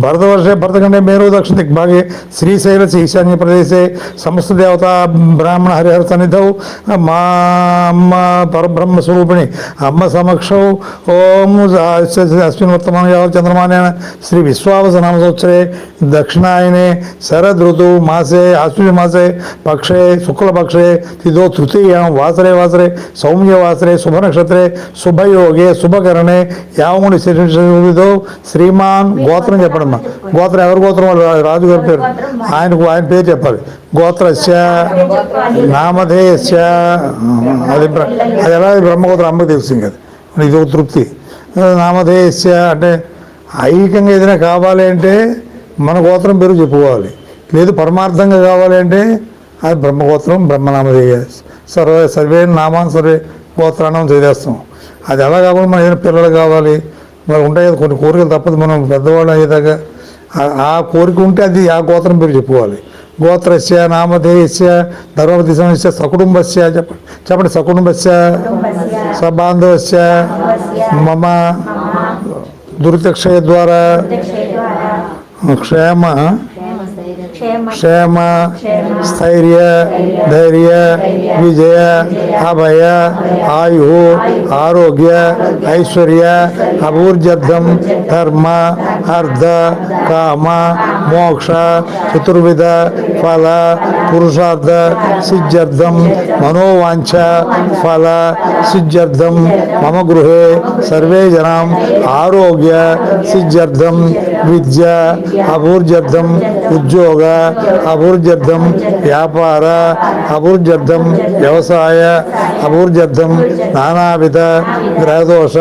[SPEAKER 1] భరతవర్షే భరతఖండే మేరు దక్షిణ దిగ్భాగే శ్రీశైలస్య ఈశాన్య ప్రదేశే సమస్త దేవతా బ్రాహ్మణ హరిహర సన్నిధౌ మా అమ్మ పరబ్రహ్మ స్వరూపిణి అమ్మ సమక్షౌ. ఓం అస్మిన్ వర్తమాన యావత్ చంద్రమానేన శ్రీ విశ్వావస నామ సంవత్సరే దక్షిణాయనే శరదృతు మాసే ఆశ్వీజ మాసే పక్షే శుక్లపక్షే తిథో తృతీయాం వాసరే సౌమ్యవాసరే శుభనక్షత్రే శుభయోగే శుభకరణే యావముని శిశువిధో శ్రీమాన్. గోత్రం చెప్పడమ్మా. గోత్రం ఎవరి గోత్రం? వాళ్ళు రాజుగారి పేరు. ఆయన పేరు చెప్పాలి. గోత్రస్య నామధేయస్య. అది ఎలా బ్రహ్మగోత్రం అమ్మకి తెలుస్తుంది కదా. ఇది ఒక తృప్తి. నామధేయస్య అంటే ఐహికంగా ఏదైనా కావాలి అంటే మన గోత్రం పేరు చెప్పుకోవాలి. లేదు పరమార్థంగా కావాలి అంటే అది బ్రహ్మగోత్రం బ్రహ్మనామధేయ. సర్వే నామాన్ సర్వే గోత్రానం చేసేస్తాం. అది ఎలా కాకుండా మనం ఏదైనా పిల్లలు కావాలి మరి ఉంటాయి కదా కొన్ని కోరికలు. తప్పదు మనం పెద్దవాళ్ళు అయ్యేదాకా ఆ కోరిక ఉంటే అది ఆ గోత్రం పేరు చెప్పుకోవాలి. గోత్రస్య నామధేయస్య ధర్మపతి సమస్య సకుటుంబస్య చెప్పండి. సకుటుంబస్య సబాంధవస్య మమ దురితక్షయ ద్వారా క్షేమ స్థైర్య ధైర్య విజయ అభయ ఆయు ఆరోగ్య ఐశ్వర్య అభివృద్ధ్యర్థం ధర్మ అర్థ కామ మోక్ష చతుర్విధ
[SPEAKER 3] ఫల పురుషార్థ సిద్ధ్యర్థం మనోవాంఛ ఫల సిద్ధ్యర్థం మమ గృహే సర్వే జనాం ఆరోగ్య సిద్ధ్యర్థం విద్య అభివృద్ధ్యర్థం ఉద్యోగ అభివృద్ధ్యర్థం వ్యాపార అభివృద్ధ్యర్థం వ్యవసాయ అభివృద్ధ్యర్థం నానావిధ గ్రహదోష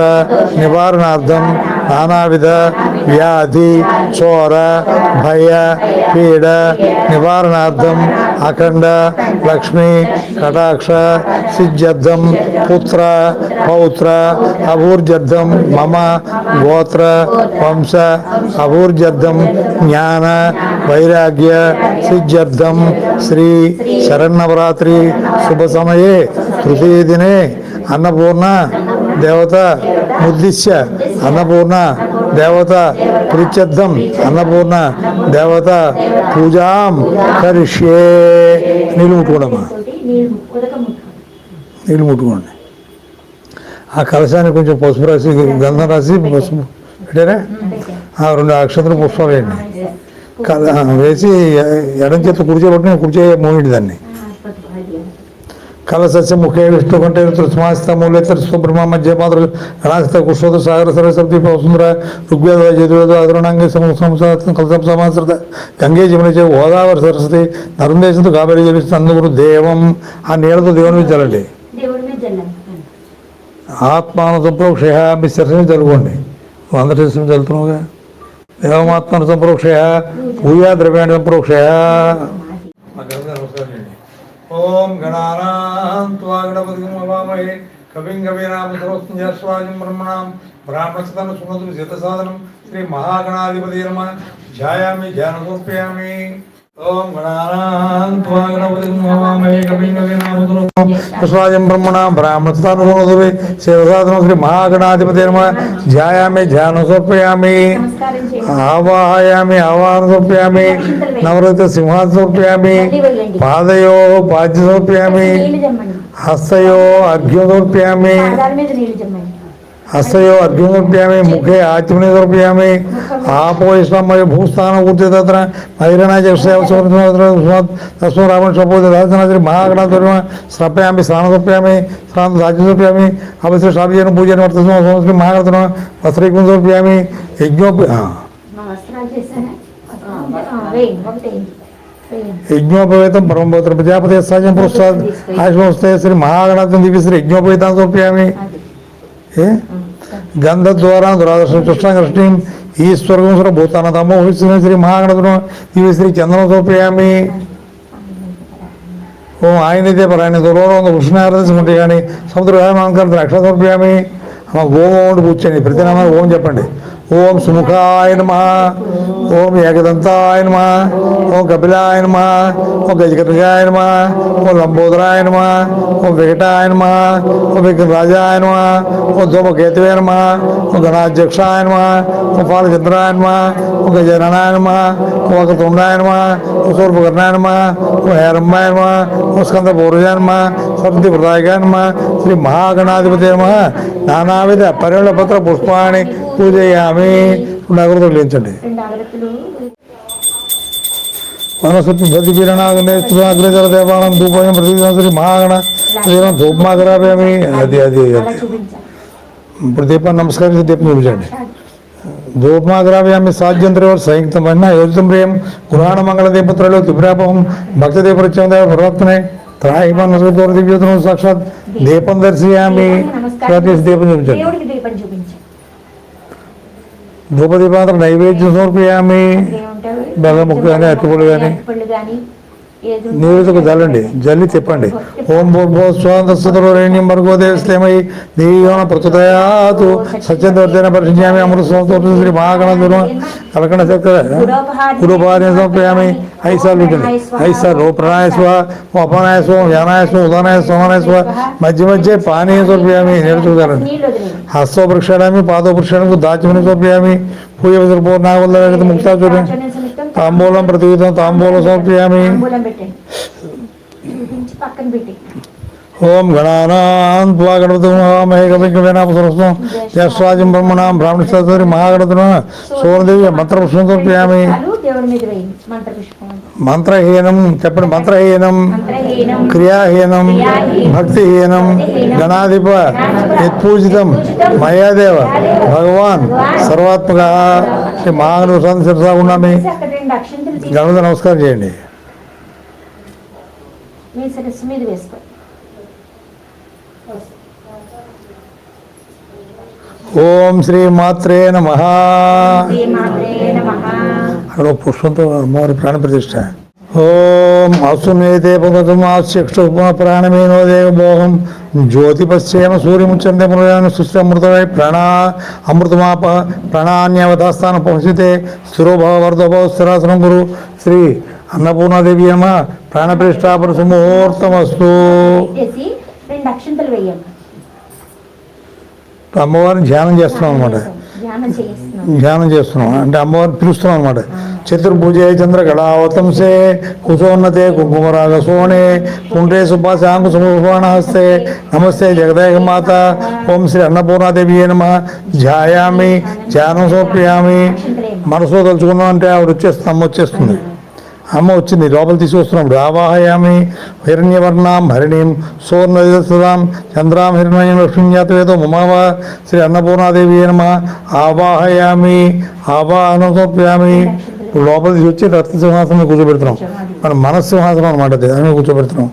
[SPEAKER 3] నివారణార్థం నానావిధ వ్యాధి చోర భయ పీడ నివారణార్థం అఖండ లక్ష్మీ కటాక్ష సిద్ధ్యర్థం పుత్ర పౌత్ర అభివృద్ధ్యర్థం మమ గోత్ర వంశ అభివృద్ధ్యర్థం జ్ఞాన వైరాగ్య సిద్ధ్యర్థం శ్రీ శరన్నవరాత్రి శుభ సమయే తృతీయ దినే అన్నపూర్ణ దేవత ముద్దిశ్య అన్నపూర్ణ దేవత ప్రీత్యర్థం అన్నపూర్ణ దేవత పూజాం కరిష్యే. నీళ్ళు ముట్టుకోండమ్మా, నీళ్ళు ముట్టుకోండి. ఆ కలశానికి కొంచెం పసుపు రాసి గంధం రాసి పసుపు పెట్టారా, ఆ 2 అక్షతలు పుష్పాలు వేయండి. వేసి ఎడం చేత కుడిచే పట్టుకుని కుడిచే మూడింటి దాన్ని కలసస్య ముఖే విష్ణు కంటే స్మాస్త మూలేతర సుబ్రహ్మ మధ్య పాత్ర గణాస్త కుశోద సాగర సరస్వతి వసుంధర ఋగ్వేద యజుర్వేద అధురణాంగ కలసం సమాశ్రిత గంగే జమున గోదావరి సరస్వతి నర్మదేశంతో కావేరి జపిస్తుంది. అందుకు దేవం ఆ నీళ్ళతో దేవుని మీద చల్లండి. ఆత్మాన సంప్రోక్షయ మీ శిరస్సుని చదువుకోండి. నువ్వు అందరి శిరస్సుని చదువుతున్నావుగా. దేవమాత్మను సంప్రోక్షయ పూజా ద్రవ్యాన్ని సంప్రోక్షయ. ఓం గణానాం త్వా గణపతిం హవామహే కవిం కవీనామసరస్వం జ్యేష్ఠరాజం బ్రహ్మణాం బ్రాహ్మణస్పదాన శృణోతు సిద్ధసాధనం శ్రీ మహాగణాధిపతి నమః. ధ్యాయామి ధ్యానసమర్పయామి. ఓం గణానాం త్వా గణపతిం హవామహే కవిం కవీనామసరస్వం జ్యేష్ఠరాజం బ్రహ్మణాం బ్రాహ్మణస్పదాన శృణోతు సిద్ధసాధనం శ్రీ మహాగణాధిపతి నమః. ధ్యాయామి ధ్యానసమర్పయామి. ఆవాహయామి ఆవాహన సమర్పయామి. నవరత్న సింహాసన సమర్పయామి. పాదయో పాద్య సమర్పయామి. హస్తయో అర్ఘ్యం సమర్పయామి. హస్తయో అర్ఘ్యం సమర్పయామి. ముఖే ఆచమని సమర్పయామి. ఆపోయిష్మయ భూస్థానం కూర్చే తత్ర మహిళనాయ తస్మ రావణ సపోజ దాసనాథి మహాగణాధర్మ సమర్పయామి. స్నానం సమర్పయామి. స్నానం సాధ్యం సమర్పయామి. అవశ్య శాపీజన పూజన వర్తస్మ మహాగణతన వస్త్రైకం సమర్పయామి. యజ్ఞోపవేతం పరమపవిత్ర ప్రజాపతి సహజం పురస్కార్ ఆశ్వస్తే శ్రీ మహాగణాథం దివ్యశ్రీ యజ్ఞోపవేతాన్ని సమర్పయామి. గంధద్వారా దురాదర్శ కృష్ణకృష్ణీం ఈశ్వరం సుర భూతానతమో శ్రీ మహాగణాథం దివ్యశ్రీ చంద్రం సమర్పయామి. ఓం ఆయనదే పరాయణ దూరం కృష్ణారతి కానీ సముద్ర ద్రాక్ష సమర్పయామి. ఓం కూర్చోండి. ప్రతి నామాలు ఓం చెప్పండి. ఓం సుముఖాయ నమః. ఓం ఏకదంతాయ నమః. ఓం కపిలాయ నమః. ఓం గజకర్ణాయ నమః. ఓం లంబోదరాయ నమః. ఓం వెంకటాయ నమః. ఓం వెంకటరాజాయ నమః. ఓం ధూమకేతవే నమః. ఓం గణాధ్యక్షాయ నమః. ఓం పాలచంద్రాయ నమః. ఓం గజాననాయ నమః. ఓం వక్రతుండాయ నమః. ఓం శూర్పకర్ణాయ నమః. ఓం హేరంబాయ నమః. ఓం స్కందపౌరుషాయ నమః. సరస్వతి ప్రదాయకాయ నమః. శ్రీ మహాగణాధిపతి నమః. నానావిధ పరిమళ పత్ర పుష్పాన్ని పూజయామి. అగరత్తులు లేచండి. వనస్పతి ప్రతిపీరణాగ్రేతర దేవానం ధూపం ప్రతి మహాగణ ధూపమాగ్రాపయామి. అది అది అది ఇప్పుడు దీపాన్ని నమస్కరించి దీపం చూపించండి. ధూపమాగ్రాపయామి. సాధ్యంత్ర సంయుక్తమైన యోజితం ప్రియం పురాణ మంగళ దీపత్రలో త్రిపురాపం భక్త దీపరిచయం దేవ ప్రవర్తనే త్రాహిమన్ దివ్యోతం సాక్షాత్ దీపం దర్శయామి. దీపం చూపించండి. ధూపదీపాంతరం నైవేద్యం సమర్పయామి. బెల్లముక్క కానీ అరటిపళ్ళు కానీ నీరుకు జల్లండి. జల్లి తిప్పండి. ఓం భూర్భోస్వాంతరేణ్యం భర్గో దేవస్థేమై దేవన ప్రచోదయాతు సత్యవర్ధన పరిశుజ్యామి. అమృత సంవత్సరం శ్రీ మహాగణాధురం కలకణ చక్ర గురుపార్యం సమర్పయామి. 5 సార్లు ఉంటుంది. 5 సార్లు. ఓ ప్రణాయస్వ, ఓ అపనాయస్వ, వ్యానాయస్వ, ఉదానాయ సోమనాయస్వ. మధ్య మధ్య పానీయం సమర్పయామి. నీరు చూడాలండి. హస్తో ప్రక్షాళామి. పాదో ప్రక్షాళనకు దాచమని సమర్పయామి. పూజ పూర్ణావల్ల ముక్తా చూడండి. తాంబూలం ప్రతివిధం తాంబూలం సమర్పయామి. ఓం గణానాం త్వా గణపతిం హవామహే కవిం కవీనామసరస్వం జ్యేష్ఠరాజం బ్రహ్మణాం బ్రాహ్మణస్పదాన మహాగణాధిపతి నమః. సువర్ణదేవి మంత్రపుష్పం సమర్పయామి.
[SPEAKER 4] దేవుడి మీద వేయండి మంత్రపుష్పం.
[SPEAKER 3] మంత్రహీనం చెప్పండి. మంత్రహీనం,
[SPEAKER 4] మంత్రహీనం,
[SPEAKER 3] క్రియాహీనం, భక్తిహీనం, గణాధిప యత్పూజితం మయాదేవ భగవాన్ సర్వాత్మక మహానుభావం శిరసా ఉన్నామి.
[SPEAKER 4] అక్కడ 2 అక్షంతలు తీసి
[SPEAKER 3] గణపతి నమస్కారం చేయండి.
[SPEAKER 4] మీ శిరస్సు మీద వేసుకో.
[SPEAKER 3] ఓం శ్రీ మాత్రే నమః.
[SPEAKER 4] శ్రీమాత్రే నమః.
[SPEAKER 3] అక్కడ ఒక పుష్పంతో అమ్మవారి ప్రాణ ప్రతిష్ఠ. ఓం అసునేతే పదమాశ్యక్ష ప్రాణమేనో దేవభోగం జ్యోతిపశ్చేమ సూర్యముచ్చంతే మృగాన్ని సుస్థ అమృతమై అమృతమాప ప్రణాన్యవతాస్థానం పహుసితే స్థిరోభవ వర్ధభవ స్థిరాసనం గురు శ్రీ అన్నపూర్ణాదేవి అమ్మ ప్రాణప్రతిష్ఠాపన సుముహూర్తమస్తు.
[SPEAKER 4] పెట్టేసి 2 అక్షంతలు వేయండి.
[SPEAKER 3] అమ్మవారిని ధ్యానం చేస్తున్నాం అనమాట. ధ్యానం చేస్తున్నాం అంటే అమ్మవారిని పిలుస్తున్నాం అనమాట. చతుర్భుజే చంద్రకళావతంసే కుశోన్నతే కుంకుమరాగ సోణే కుండ్రే సుభాశాంకు సుముహస్తే నమస్తే జగదేక మాత. ఓం శ్రీ అన్నపూర్ణాదేవి నమః. ధ్యాయామి, ధ్యానం సమర్పయామి. మనసులో తలుచుకున్నాం అంటే ఆవిడ వచ్చేస్తుంది, అమ్మ వచ్చేస్తుంది. అమ్మ వచ్చింది, లోపల తీసుకొస్తున్నాం. ఆవాహయామి హిరణ్యవర్ణాం హరిణీం సోర్ణదాం చంద్రాం హిరణ్యం లక్ష్మీజాతవేదో మమావ శ్రీ అన్నపూర్ణాదేవి నమః. ఆవాహయామి, ఆవాహనం సమర్పయామి. లోపల తీసి వచ్చి రక్త సింహాసనం కూర్చోబెడుతున్నాం. మన మనస్సింహాసనం అనమాట, దాన్ని కూర్చోబెడుతున్నాం.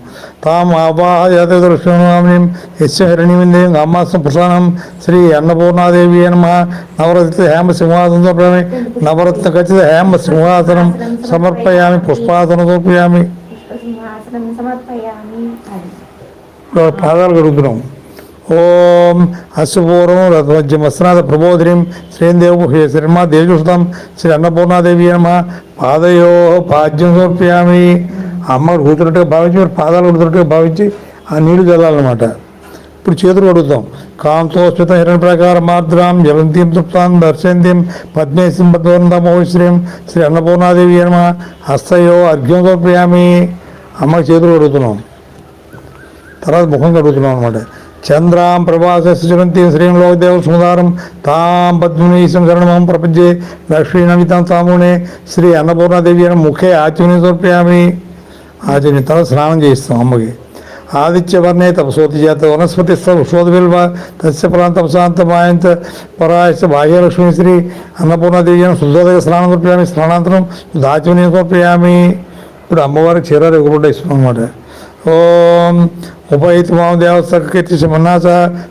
[SPEAKER 3] తాం ఆవాహయాతవేదో లక్ష్మీం యస్య హిరణ్యం అమ్మాసం పురుషానం శ్రీ అన్నపూర్ణాదేవి నమః. నవరత్న హేమ సింహాసనం సమర్పయామి. నవరత్న ఖచ్చిత హేమ సింహాసనం సమర్పయామి. పుష్పాసనం సమర్పయామి.
[SPEAKER 4] సింహాసనం సమర్పయామి.
[SPEAKER 3] పాదాలు కడుగుతున్నాం. ఓం అశ్వపూర్వం రథమధ్యమస్నాథ ప్రబోధినిం శ్రీదేవు శ్రీమా దేవజుషుతం శ్రీ అన్నపూర్ణాదేవి నమః. పాదయో పాద్యం సమర్పయామి. అమ్మ కూతురుట్టుగా భావించి మీరు పాదాలు కడుతున్నట్టుగా భావించి ఆ నీళ్లు చల్లాలన్నమాట. ఇప్పుడు చేతులు కడుగుతాం. కాంతోస్మిత హిరణ్య ప్రకారం మాద్రాం జలంతీం సుప్తాం దర్శయంతీం పద్మేశం పద్మోశ్రీం శ్రీ అన్నపూర్ణాదేవి నమః. హస్తయో అర్ఘ్యం సమర్పయామి. అమ్మకి చేతులు కడుగుతున్నాం. తర్వాత ముఖం కడుగుతున్నాం అనమాట. చంద్రాం ప్రభాసంతి శ్రీం లోకదేవ సుమదారం తాం పద్మనీశం శరణమహం ప్రపంచే లక్ష్మీ నమితాం తామునే శ్రీ అన్నపూర్ణాదేవి అని ముఖే ఆచమని సమర్పయామి. ఆచమని తర్వాత స్నానం చేయిస్తాం అమ్మకి. ఆదిత్యవర్ణే తపసోతి జాత వనస్పతి స్థోదవిల్వ తస్య ఫలాం తపసాంతమాయంత పరాయస్య బాహ్యలక్ష్మీ శ్రీ అన్నపూర్ణాదేవి అని శుద్ధోదయ స్నానం సమర్పయామి. స్నానాంతరం దాచమని సమర్పయామి. ఇప్పుడు అమ్మవారికి చీరాలు ఎగురుట ఇస్తున్నాం అనమాట. ఓం ఉపహితమాం దేవస్థకీర్తి మన్నాస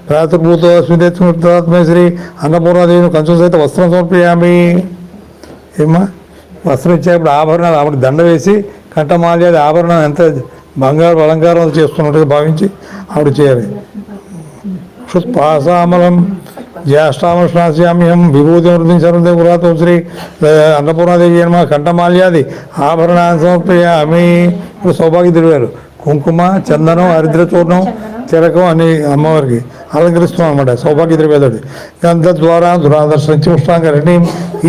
[SPEAKER 3] ప్రాతృభూతో స్మితేత్మై శ్రీ అన్నపూర్ణాదేవిని కంచం సహిత వస్త్రం సమర్పయామి. ఏమ్మా వస్త్రం ఇచ్చేప్పుడు ఆభరణాలు ఆవిడ దండ వేసి కంఠమాల్యాది ఆభరణాలు ఎంత బంగారు అలంకారం చేస్తున్నట్టుగా భావించి ఆవిడ చేయాలి. క్షుత్పాసామలం జ్యేష్ఠామశ్నాస్యామ్యం విభూతి వృద్ధి సర్వదే పురాతో శ్రీ అన్నపూర్ణాదేవి నమః. కంఠమాల్యాది ఆభరణాన్ని సమర్పయామి. ఇప్పుడు సౌభాగ్య తిరిగారు కుంకుమ, చందనం, హరిద్ర చూర్ణం, తిలకం అని అమ్మవారికి అలంకరిస్తున్నాం అనమాట. సౌభాగ్య ద్రవ్యాలు గంధద్వారా దురాదర్శించి పుష్పాంగరణి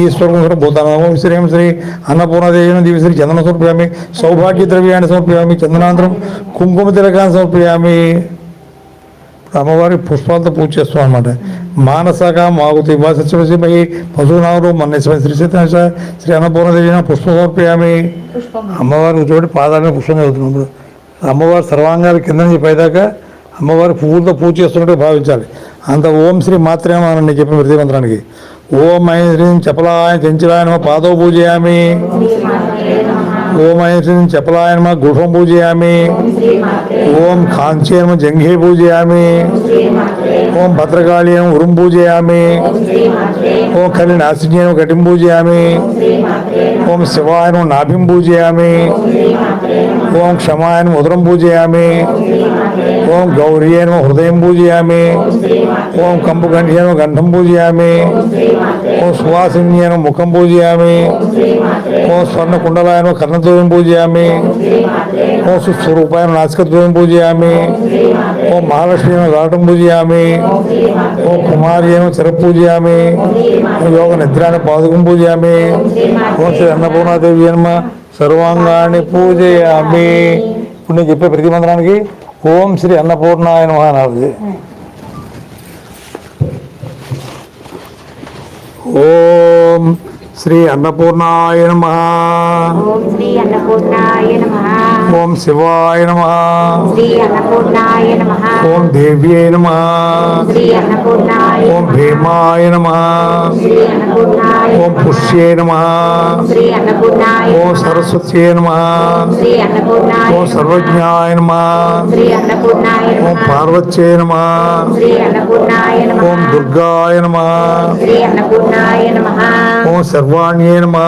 [SPEAKER 3] ఈశ్వరం భూతానం శ్రీం శ్రీ అన్నపూర్ణాదేవి దివి శ్రీ చందనం సమర్పయామి. సౌభాగ్య ద్రవ్యాన్ని సమర్పయామి. చందనాంతరం కుంకుమ తిలకాన్ని సమర్పయామి. అమ్మవారి పుష్పాలతో పూజ చేస్తాం అనమాట. మానసక మాగుతి సత్యమై పశునారు మన్నేశ్వర శ్రీ సత్యనాశ శ్రీ అన్నపూర్ణదేవి పుష్పం సమర్పయామి. అమ్మవారిని కూర్చోబెట్టి పాదాలను పుష్పం చదువుతున్నాం. ఇప్పుడు అమ్మవారి సర్వాంగాలు కింద నుంచి పైదాకా అమ్మవారి పువ్వులతో పూజ చేస్తున్నట్టు భావించాలి. అంత ఓం శ్రీ మాత్రమే అని చెప్పిన ప్రతి మంత్రానికి. ఓం ఐం శ్రీం చపలాయ చంచలాయ నమః పాదౌ పూజయామి. ఓం ఐం శ్రీం చపలాయ నమః గుహం పూజయామి. ఓం కాంచే నమః జంఘే పూజయామి. ఓం భద్రకాళి నమః ఉరుం పూజయామి. ఓం కలినాశిన్యే నమః కటిం పూజయామి. ఓం శివాయ నమః నాభిం పూజయామి. ఓం క్షమాయ నమః ఉదరం పూజయామి. ఓం గౌర్యే నమః హృదయం పూజయామి. ఓం కంబుకంఠ్యే నమః గంధం పూజయామి. ఓం సువాసిన్యే నమః ముఖం పూజయామి. ఓం స్వర్ణ కుండలాయ నమః కర్ణద్వయం పూజయామి. ఓం సుస్వరూపాయ నమః నాసికద్వయం పూజయామి. ఓం మహాలక్ష్మీ నమః రాటం పూజయామి. ఓం కుమార్యే నమః చిర పూజయామి. ఓం యోగ నిద్రాన్ని పాదుకం పూజయామి. ఓం శ్రీ అన్నపూర్ణాదేవి నమః సర్వాంగాన్ని పూజయామి. ఇప్పుడు నేను చెప్పే ప్రతి మంత్రానికి ఓం శ్రీ అన్నపూర్ణాయ నమః అనాలి. ఓం శ్రీ అన్నపూర్ణాయ నమః.
[SPEAKER 4] ఓం శ్రీ అన్నపూర్ణాయ నమః.
[SPEAKER 3] ఓం శివాయ నమః.
[SPEAKER 4] శ్రీ అన్నపూర్ణాయ నమః.
[SPEAKER 3] ఓం దేవ్యై నమః.
[SPEAKER 4] శ్రీ అన్నపూర్ణాయ
[SPEAKER 3] ఓం భీమాయ నమః.
[SPEAKER 4] శ్రీ అన్నపూర్ణాయ
[SPEAKER 3] ఓం పుష్యై నమః.
[SPEAKER 4] శ్రీ అన్నపూర్ణాయ
[SPEAKER 3] ఓం సరస్వత్యై నమః.
[SPEAKER 4] శ్రీ అన్నపూర్ణాయ
[SPEAKER 3] ఓం సర్వజ్ఞాయ నమః.
[SPEAKER 4] శ్రీ అన్నపూర్ణాయ
[SPEAKER 3] ఓం పార్వత్యై నమః.
[SPEAKER 4] శ్రీ అన్నపూర్ణాయ
[SPEAKER 3] ఓం దుర్గాయ నమః.
[SPEAKER 4] శ్రీ అన్నపూర్ణాయ నమః.
[SPEAKER 3] ఓం సర్వాణ్యై నమః.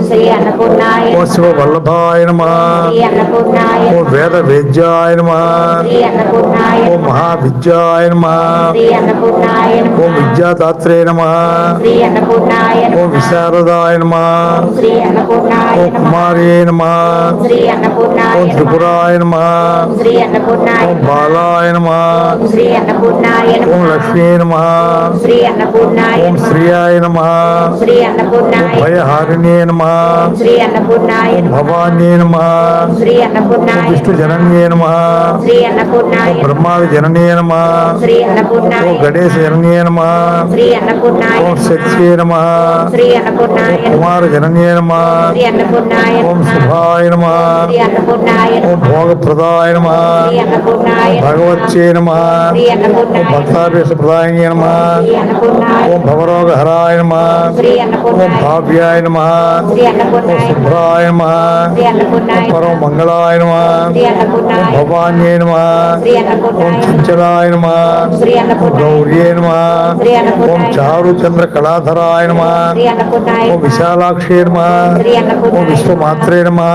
[SPEAKER 4] శ్రీ అన్నపూర్ణాయ
[SPEAKER 3] ఓం శివవల్లభాయ నమః.
[SPEAKER 4] శ్రీ అన్నపూర్ణాయ
[SPEAKER 3] ఓం వేద వేద్యాయ నమః.
[SPEAKER 4] శ్రీ అన్నపూర్ణాయ
[SPEAKER 3] ఓం మహావిద్యాయ నమః.
[SPEAKER 4] శ్రీ అన్నపూర్ణాయ
[SPEAKER 3] ఓం విద్యాదాత్రే నమః.
[SPEAKER 4] శ్రీ అన్నపూర్ణాయ
[SPEAKER 3] ఓం విశారదాయ నమః.
[SPEAKER 4] శ్రీ అన్నపూర్ణాయ
[SPEAKER 3] ఓం కుమార్యై నమః.
[SPEAKER 4] శ్రీ అన్నపూర్ణాయ
[SPEAKER 3] ఓం త్రిపురాయ నమః.
[SPEAKER 4] శ్రీ అన్నపూర్ణాయ
[SPEAKER 3] ఓం బాలాయ నమః.
[SPEAKER 4] శ్రీ అన్నపూర్ణాయ
[SPEAKER 3] ఓం లక్ష్మీ నమః.
[SPEAKER 4] శ్రీ అన్నపూర్ణాయ
[SPEAKER 3] ఓం శ్రియాయ నమః.
[SPEAKER 4] శ్రీ అన్నపూర్ణాయ
[SPEAKER 3] భయహారిణ్యై నమః.
[SPEAKER 4] శ్రీ అన్నపూర్ణాయ
[SPEAKER 3] ఓం భవాన్యై నమః.
[SPEAKER 4] శ్రీ అన్నపూర్ణాయ
[SPEAKER 3] విష్ణుజనన్యై నమః.
[SPEAKER 4] శ్రీ అన్నపూర్ణాయ
[SPEAKER 3] ఓం బ్రహ్మాది జనన్యై నమః.
[SPEAKER 4] శ్రీ అన్నపూర్ణాయ
[SPEAKER 3] ఓం గణేశ జనన్యై నమః.
[SPEAKER 4] శ్రీ అన్నపూర్ణాయ
[SPEAKER 3] ఓం శక్త్యై నమః.
[SPEAKER 4] శ్రీ అన్నపూర్ణాయ
[SPEAKER 3] కుమార జనన్యై నమః.
[SPEAKER 4] శ్రీ అన్నపూర్ణాయ
[SPEAKER 3] ఓం శుభాయ నమః.
[SPEAKER 4] శ్రీ అన్నపూర్ణాయ
[SPEAKER 3] ఓం భోగప్రదాయ నమః.
[SPEAKER 4] శ్రీ అన్నపూర్ణాయ
[SPEAKER 3] భగవత్యై నమః.
[SPEAKER 4] శ్రీ
[SPEAKER 3] ఓం
[SPEAKER 4] అన్నపూర్ణాయ
[SPEAKER 3] భక్తాభీష్ట ప్రదాయిన్యై నమః.
[SPEAKER 4] శ్రీ అన్నపూర్ణాయ
[SPEAKER 3] ఓం భవరోగహరాయ నమః.
[SPEAKER 4] శ్రీ
[SPEAKER 3] ఓం
[SPEAKER 4] అన్నపూర్ణాయ
[SPEAKER 3] భావ్యాయ నమః.
[SPEAKER 4] శ్రీ
[SPEAKER 3] ఓం
[SPEAKER 4] అన్నపూర్ణాయ
[SPEAKER 3] శుభ్రాయ నమః.
[SPEAKER 4] శ్రీ
[SPEAKER 3] ఓం
[SPEAKER 4] అన్నపూర్ణాయ
[SPEAKER 3] పరమ మంగళాయ నమః.
[SPEAKER 4] శ్రీ
[SPEAKER 3] ఓం
[SPEAKER 4] అన్నపూర్ణాయ
[SPEAKER 3] భవాన్యై నమః.
[SPEAKER 4] శ్రీ
[SPEAKER 3] ఓం
[SPEAKER 4] అన్నపూర్ణాయ
[SPEAKER 3] చంచలాయ నమః.
[SPEAKER 4] శ్రీ
[SPEAKER 3] ఓం
[SPEAKER 4] అన్నపూర్ణాయ
[SPEAKER 3] గౌర్యై నమః.
[SPEAKER 4] శ్రీ
[SPEAKER 3] ఓం
[SPEAKER 4] అన్నపూర్ణాయ
[SPEAKER 3] చారుచంద్ర కళాధరాయ నమః.
[SPEAKER 4] శ్రీ అన్నపూర్ణాయ
[SPEAKER 3] ఓం విశాలాక్షే నమః.
[SPEAKER 4] శ్రీ
[SPEAKER 3] ఓం
[SPEAKER 4] అన్నపూర్ణాయ
[SPEAKER 3] విశ్వమాత్రే నమః.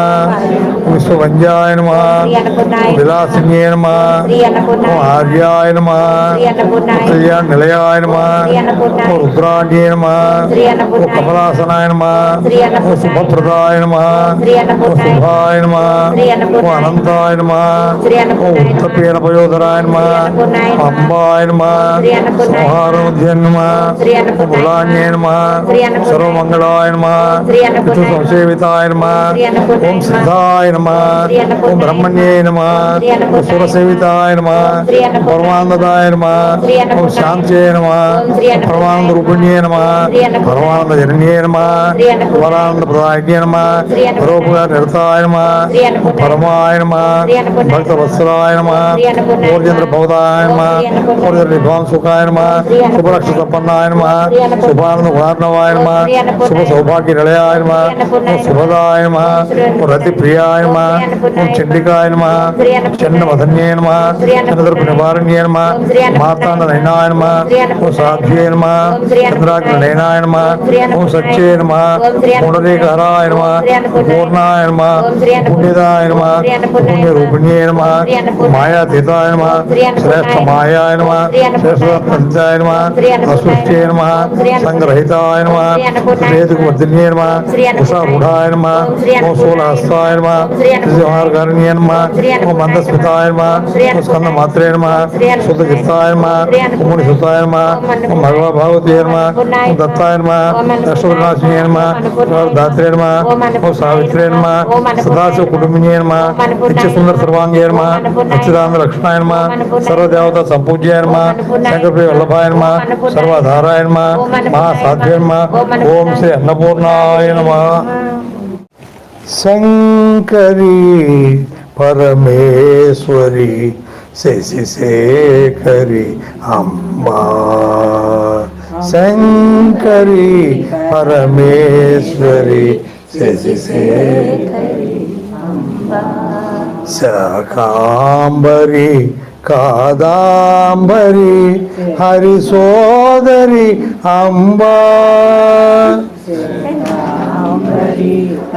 [SPEAKER 3] ఓం విశ్వవంద్యాయ నమః.
[SPEAKER 4] శ్రీ అన్నపూర్ణాయ
[SPEAKER 3] ఓం విలాసిన్యై నమః.
[SPEAKER 4] శ్రీ
[SPEAKER 3] ఓం
[SPEAKER 4] అన్నపూర్ణాయ
[SPEAKER 3] ఆర్యాయ నమః.
[SPEAKER 4] శ్రీ అన్నపూర్ణాయ
[SPEAKER 3] కళ్యాణ నిలయాయ నమః.
[SPEAKER 4] శ్రీ అన్నపూర్ణాయ
[SPEAKER 3] ఓం రుద్రాణ్యై నమః.
[SPEAKER 4] శ్రీ
[SPEAKER 3] ఓం
[SPEAKER 4] అన్నపూర్ణాయ
[SPEAKER 3] కమలాసనాయ నమః.
[SPEAKER 4] శ్రీ
[SPEAKER 3] ఓం
[SPEAKER 4] అన్నపూర్ణాయ
[SPEAKER 3] శుభప్రదాయ నమః.
[SPEAKER 4] శ్రీ
[SPEAKER 3] ఓం
[SPEAKER 4] అన్నపూర్ణాయ
[SPEAKER 3] శుభాయ నమః.
[SPEAKER 4] శ్రీ
[SPEAKER 3] ఓం
[SPEAKER 4] అన్నపూర్ణాయ
[SPEAKER 3] అనంతాయ నమః.
[SPEAKER 4] శ్రీ
[SPEAKER 3] ఓం
[SPEAKER 4] అన్నపూర్ణాయ
[SPEAKER 3] ఉత్తపీన పయోధరాయ నమః.
[SPEAKER 4] శ్రీ అన్నపూర్ణాయ
[SPEAKER 3] ఓం అంబాయ నమః.
[SPEAKER 4] శ్రీ అన్నపూర్ణాయ
[SPEAKER 3] సంహారమధ్య నమః.
[SPEAKER 4] శ్రీ
[SPEAKER 3] ఓం
[SPEAKER 4] అన్నపూర్ణాయ
[SPEAKER 3] మృళాన్యై నమః.
[SPEAKER 4] శ్రీ అన్నపూర్ణాయ
[SPEAKER 3] సర్వమంగళాయ నమః.
[SPEAKER 4] శ్రీ అన్నపూర్ణాయ
[SPEAKER 3] విష్ణు సంసేవితాయ నమః.
[SPEAKER 4] శ్రీ అన్నపూర్ణాయ
[SPEAKER 3] ఓం సిద్ధాయ నమః.
[SPEAKER 4] శ్రీ అన్నపూర్ణాయ
[SPEAKER 3] ఓం బ్రహ్మణ్యై నమః.
[SPEAKER 4] శ్రీ
[SPEAKER 3] ఓం
[SPEAKER 4] అన్నపూర్ణాయ
[SPEAKER 3] సురసేవితాయ నమః.
[SPEAKER 4] శ్రీ అన్నపూర్ణాయ
[SPEAKER 3] పరమానందాయ నమః.
[SPEAKER 4] శ్రీ
[SPEAKER 3] ఓం
[SPEAKER 4] అన్నపూర్ణాయ
[SPEAKER 3] శాంత్యై నమః.
[SPEAKER 4] ఓం శ్రీ అన్నపూర్ణాయ
[SPEAKER 3] పరమానంద రూపిణ్యై నమః.
[SPEAKER 4] శ్రీ అన్నపూర్ణాయ
[SPEAKER 3] పరమానంద జనన్యై నమః.
[SPEAKER 4] శ్రీ అన్నపూర్ణాయ
[SPEAKER 3] పరానంద ప్రదాయజ్ఞై నమః.
[SPEAKER 4] శ్రీ అన్నపూర్ణాయ
[SPEAKER 3] పరోపకార నిరతాయ నమః.
[SPEAKER 4] శ్రీ అన్నపూర్ణాయ
[SPEAKER 3] పరమాయ నమః.
[SPEAKER 4] శ్రీ అన్నపూర్ణాయ
[SPEAKER 3] భక్త వత్సలాయ నమః.
[SPEAKER 4] శ్రీ అన్నపూర్ణాయ
[SPEAKER 3] పూర్జేంద్ర భవదాయ నమః.
[SPEAKER 4] శ్రీ అన్నపూర్ణాయ
[SPEAKER 3] పూర్జేంద్ర విద్వాంసుకాయ నమః.
[SPEAKER 4] శ్రీ అన్నపూర్ణాయ
[SPEAKER 3] శుభరక్ష సంపన్నాయ నమః.
[SPEAKER 4] శ్రీ అన్నపూర్ణాయ
[SPEAKER 3] శుభానంద వార్ణవాయ నమః.
[SPEAKER 4] శ్రీ అన్నపూర్ణాయ
[SPEAKER 3] శుభ సౌభాగ్య నిలయాయ నమః.
[SPEAKER 4] శ్రీ అన్నపూర్ణాయ
[SPEAKER 3] ఓం శుభదాయ నమః.
[SPEAKER 4] శ్రీ
[SPEAKER 3] ఓం రతి ప్రియాయ నమః.
[SPEAKER 4] శ్రీ అన్నపూర్ణాయ
[SPEAKER 3] ఓం చండికాయ నమః.
[SPEAKER 4] శ్రీ అన్నపూర్ణాయ
[SPEAKER 3] చండమధన్యే నమః.
[SPEAKER 4] శ్రీ అన్నపూర్ణాయ
[SPEAKER 3] చంద్రదర్ప నివారణ్యే నమః.
[SPEAKER 4] ఓం శ్రీ అన్నపూర్ణాయ
[SPEAKER 3] మార్తాండ నయనాయ నమః.
[SPEAKER 4] శ్రీ అన్నపూర్ణాయ
[SPEAKER 3] ఓం సాధ్యే నమః.
[SPEAKER 4] ఓం శ్రీ అన్నపూర్ణాయ
[SPEAKER 3] చంద్రాగ్ని నయనాయ నమః.
[SPEAKER 4] శ్రీ
[SPEAKER 3] ఓం
[SPEAKER 4] అన్నపూర్ణాయ
[SPEAKER 3] సత్యే నమః.
[SPEAKER 4] ఓం శ్రీ అన్నపూర్ణాయ
[SPEAKER 3] పుండరీకహరాయ నమః.
[SPEAKER 4] శ్రీ అన్నపూర్ణాయ
[SPEAKER 3] పూర్ణాయ నమః.
[SPEAKER 4] ఓం శ్రీ అన్నపూర్ణాయ
[SPEAKER 3] పుణ్యదాయ నమః.
[SPEAKER 4] శ్రీ అన్నపూర్ణాయ
[SPEAKER 3] పుణ్యరూపిణ్యే నమః.
[SPEAKER 4] శ్రీ అన్నపూర్ణాయ
[SPEAKER 3] మాయాతీతాయ నమః.
[SPEAKER 4] శ్రీ అన్నపూర్ణాయ
[SPEAKER 3] శ్రేష్ఠ మాయాయ నమః.
[SPEAKER 4] శ్రీ అన్నపూర్ణాయ
[SPEAKER 3] శ్రేష్ఠ పంచాయ నమః.
[SPEAKER 4] శ్రీ అన్నపూర్ణాయ
[SPEAKER 3] అసృష్ట్యే నమః.
[SPEAKER 4] శ్రీ అన్నపూర్ణాయ
[SPEAKER 3] సంగ్రహితాయ నమః.
[SPEAKER 4] శ్రీ అన్నపూర్ణాయ
[SPEAKER 3] వేదిక వర్ధిన్యే నమః.
[SPEAKER 4] శ్రీ అన్నపూర్ణాయ
[SPEAKER 3] ఉషారూఢాయ నమః.
[SPEAKER 4] ఓం శ్రీ
[SPEAKER 3] ఓం శూలహస్తాయ నమః.
[SPEAKER 4] శ్రీ అన్నపూర్ణాయ
[SPEAKER 3] త్రిజహారకారిణ్యే నమః.
[SPEAKER 4] శ్రీ
[SPEAKER 3] ఓం
[SPEAKER 4] అన్నపూర్ణాయ
[SPEAKER 3] మందస్మితాయ నమః.
[SPEAKER 4] శ్రీ
[SPEAKER 3] ఓం స్కందమాత్రే నమః.
[SPEAKER 4] శ్రీ అన్నపూర్ణాయ
[SPEAKER 3] శుద్ధచిత్తాయ నమః.
[SPEAKER 4] శ్రీ అన్నపూర్ణాయ
[SPEAKER 3] ఓం మునిసుతాయ నమః. ఓం భగవ భాగవతే నమః. ఓం దత్తాయ నమః. దక్షవినాశినే నమః. దాత్రే నమః. ఓం సావిత్రే నమః. సదాశివ కుటుంబినే నమః. నిత్యసుందర సర్వాంగే నమః. సచ్చిదానంద లక్ష్మణాయ నమః. సర్వదేవత సంపూజ్యాయ నమః. శంకరప్రియ వల్లభాయ నమః. సర్వధారాయ నమః. మహాసాధ్యాయ నమః. ఓం శ్రీ అన్నపూర్ణాయ నమః. శంకరి పరమేశ్వరి శశిశేఖరి అంబా. శంకరి పరమేశ్వరి శశిశేఖరి శాకాంబరి కాదాంబరి హరి సోదరి అంబా.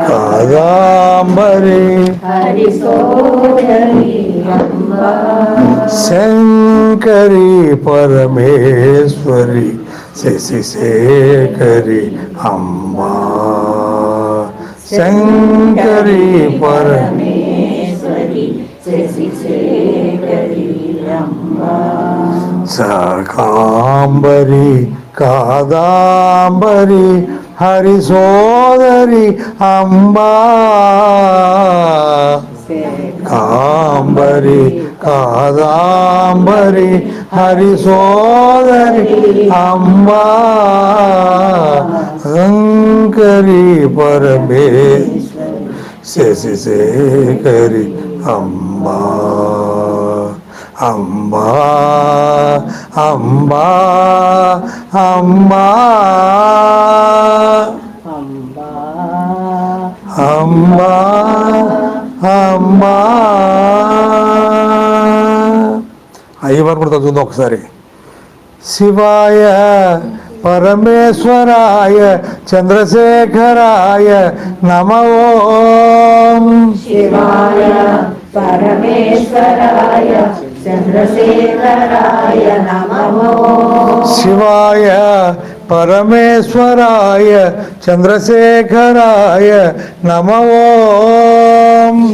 [SPEAKER 3] కాదాంబరి శంకరి పరమేశ్వరి శశిశేఖరి అంబా. శంకరి పరమేశ్వరి శాకాంబరి కాదాంబరి హరి సోదరి అంబా. కాంబరి కాదాంబరి హరి సోదరి అంబా శంకరి పరమే శశిశేఖరి అంబా అంబా అంబా అంబా అంబా అంబా అయ్యవారు కూడా చదువుతుంది ఒకసారి. శివాయ పరమేశ్వరాయ చంద్రశేఖరాయ నమో
[SPEAKER 4] శివాయ పరమేశ్వరాయ చంద్రశేఖరాయ నమో
[SPEAKER 3] శివాయ పరమేశ్వరాయ చంద్రశేఖరాయ నమో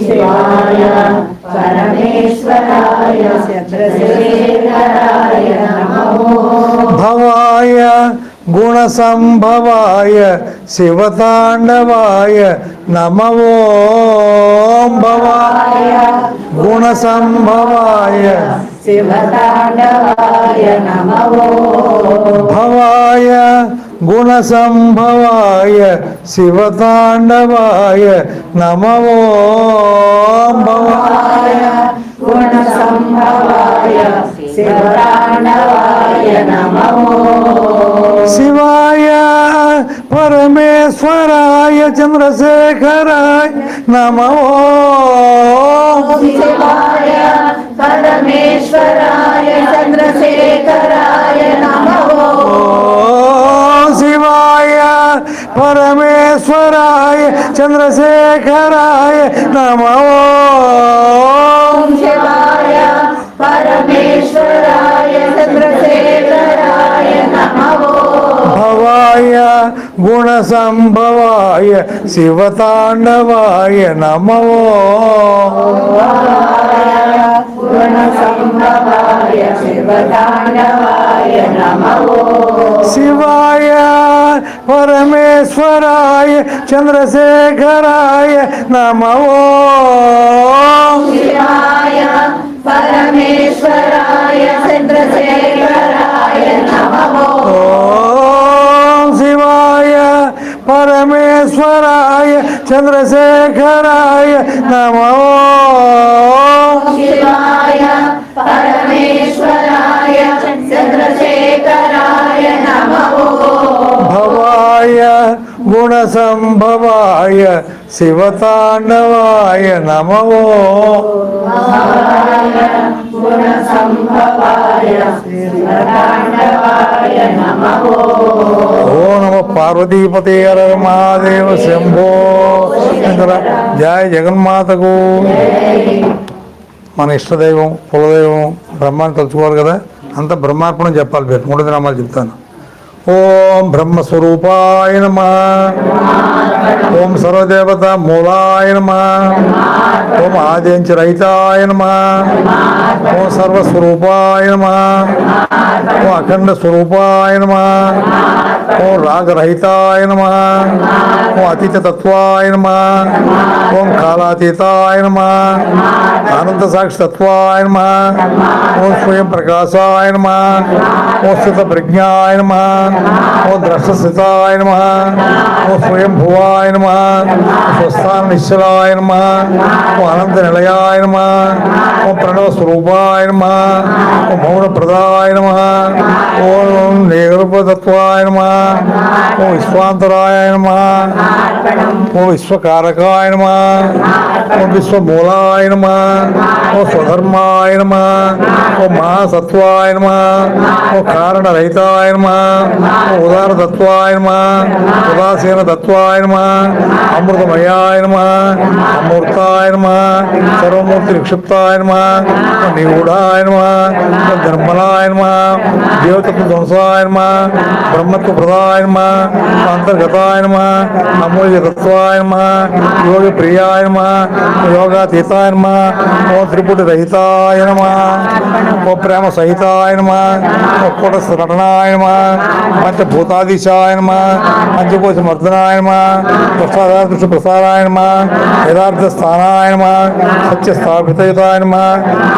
[SPEAKER 4] శివాయ పరమేశ్వరాయ చంద్రశేఖరాయ నమో
[SPEAKER 3] భవాయ గుణసంభవాయ శివతాండవాయ నమో భవాయ గుణసంభవాయ
[SPEAKER 4] శివతాండవాయ నమో
[SPEAKER 3] భవాయ గుణసంభవాయ శివతాండవాయ నమో భవాయ
[SPEAKER 4] గుణసంభవాయ శివతాండవాయ నమో
[SPEAKER 3] శివాయ పరమేశ్వరాయ చంద్రశేఖరాయ నమో
[SPEAKER 4] శివాయ పరమేశ్వరాయ చంద్రశేఖరాయ నమో
[SPEAKER 3] శివాయ పరమేశ్వరాయ చంద్రశేఖరాయ నమో
[SPEAKER 4] శివాయ పరమేశ్వరాయ చంద్రశేఖరాయ నమో
[SPEAKER 3] భవాయ గుణసంభవాయ శివతాండవాయ నమో
[SPEAKER 4] గుణసంభవాయ శివతాండవాయ నమో
[SPEAKER 3] శివాయ పరమేశ్వరాయ చంద్రశేఖరాయ నమో
[SPEAKER 4] శివాయ పరమేశ్వరాయ చంద్రశేఖరాయ నమో
[SPEAKER 3] శివాయ పరమేశ్వరాయ చంద్రశేఖరాయ నమో
[SPEAKER 4] శివాయ పరమేశ్వరాయ చంద్రశేఖరాయ నమో
[SPEAKER 3] భవాయ గుణసంభవాయ శివతాండవాయ నమో
[SPEAKER 4] గుణసంభవాయ శివతాండవాయ నమో
[SPEAKER 3] ఓ నమ పార్వతీపతే హర మహాదేవ శంభో శంకర జయ జగన్మాతకు. మన ఇష్టదైవం కులదైవం బ్రహ్మాన్ని తలుచుకోవాలి కదా, అంత బ్రహ్మార్పణం చెప్పాలి. పేరు 3 నామాలు చెప్తాను. ఓం బ్రహ్మస్వరూపాయ నమః, ఓం సర్వదేవత మూలాయ నమః, ఓం ఆదించరహితాయ నమః, ఓం సర్వస్వరూపాయ నమః, ఓం అఖండ స్వరూపాయ నమః, ఓం రాగరహితాయ నమః, ఓం అతీత తత్వాయ నమః, ఓం కాలాతీతాయ నమః, ఆనంద సాక్షి తత్వాయ నమః, ఓం స్వయం ప్రకాశాయ నమః, ఓం స్థిత ప్రజ్ఞాయ నమః, ఓం ద్రష్టస్థితాయ నమః, ఓం స్వయం భువాయ నమః, స్వస్థాన నిశ్చలాయ నమః, ఓం అనంత నిలయాయ నమః, ఓం ప్రణవ స్వరూపాయ నమః, ఓం మౌన ప్రదాయ నమః, ఓం నిరూపతత్వాయ నమః, ఓం విశ్వాంతరాయ నమః, ఓం విశ్వకారకాయ నమః, ఓం విశ్వమూలాయ నమః, ఓం స్వధర్మాయ నమః, ఓం మహాసత్వాయ నమః, ఓం కారణరహితాయ నమః, ఓం ఉదారతత్వాయ నమః, ఉదాసీన తత్వాయ నమః, అమృతమయాయ నమః, అమూర్తాయ నమః, సర్వమూర్తి నిక్షిప్తాయ నమః, నిగూఢాయ నమః, నిర్మలాయ నమః, దేవతత్వ ధ్వంసాయ నమః, బ్రహ్మత్వ అంతర్ప్రదాయ నమః అంతర్గతాయ నమః నమోజితత్వాయ నమః యోగి ప్రియాయ నమః యోగాతీతాయ నమః ఓ త్రిపుటి రహితాయ నమః ఓ ప్రేమ సహితాయ నమః ఓ కూట శరణాయ నమః పంచభూతాధీశాయ నమః పంచకోశ మర్దనాయ నమః కృష్ణ ప్రసారాయ నమః యథార్థ స్థానాయ నమః సత్య స్థాపితాయ నమః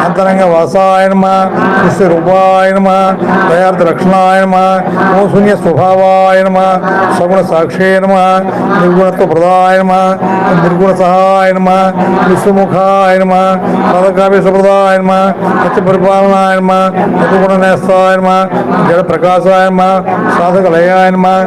[SPEAKER 3] అంతరంగ వాసాయ నమః విశ్వరూపాయ నమః దయార్థ రక్షణాయ నమః ఓ శూన్య స్వభావాయ నమః సగుణ సాక్షే నమః నిర్గుణత్వ ప్రదాయ నమః నిర్గుణ సహాయ నమః విశ్వముఖాయ నమః పదకావ్య ప్రదాయ నమః సత్య పరిపాలనాయ నమః సతుగుణ నేస్తాయ నమః జడ ప్రకాశాయ నమః సాధక లయాయ నమః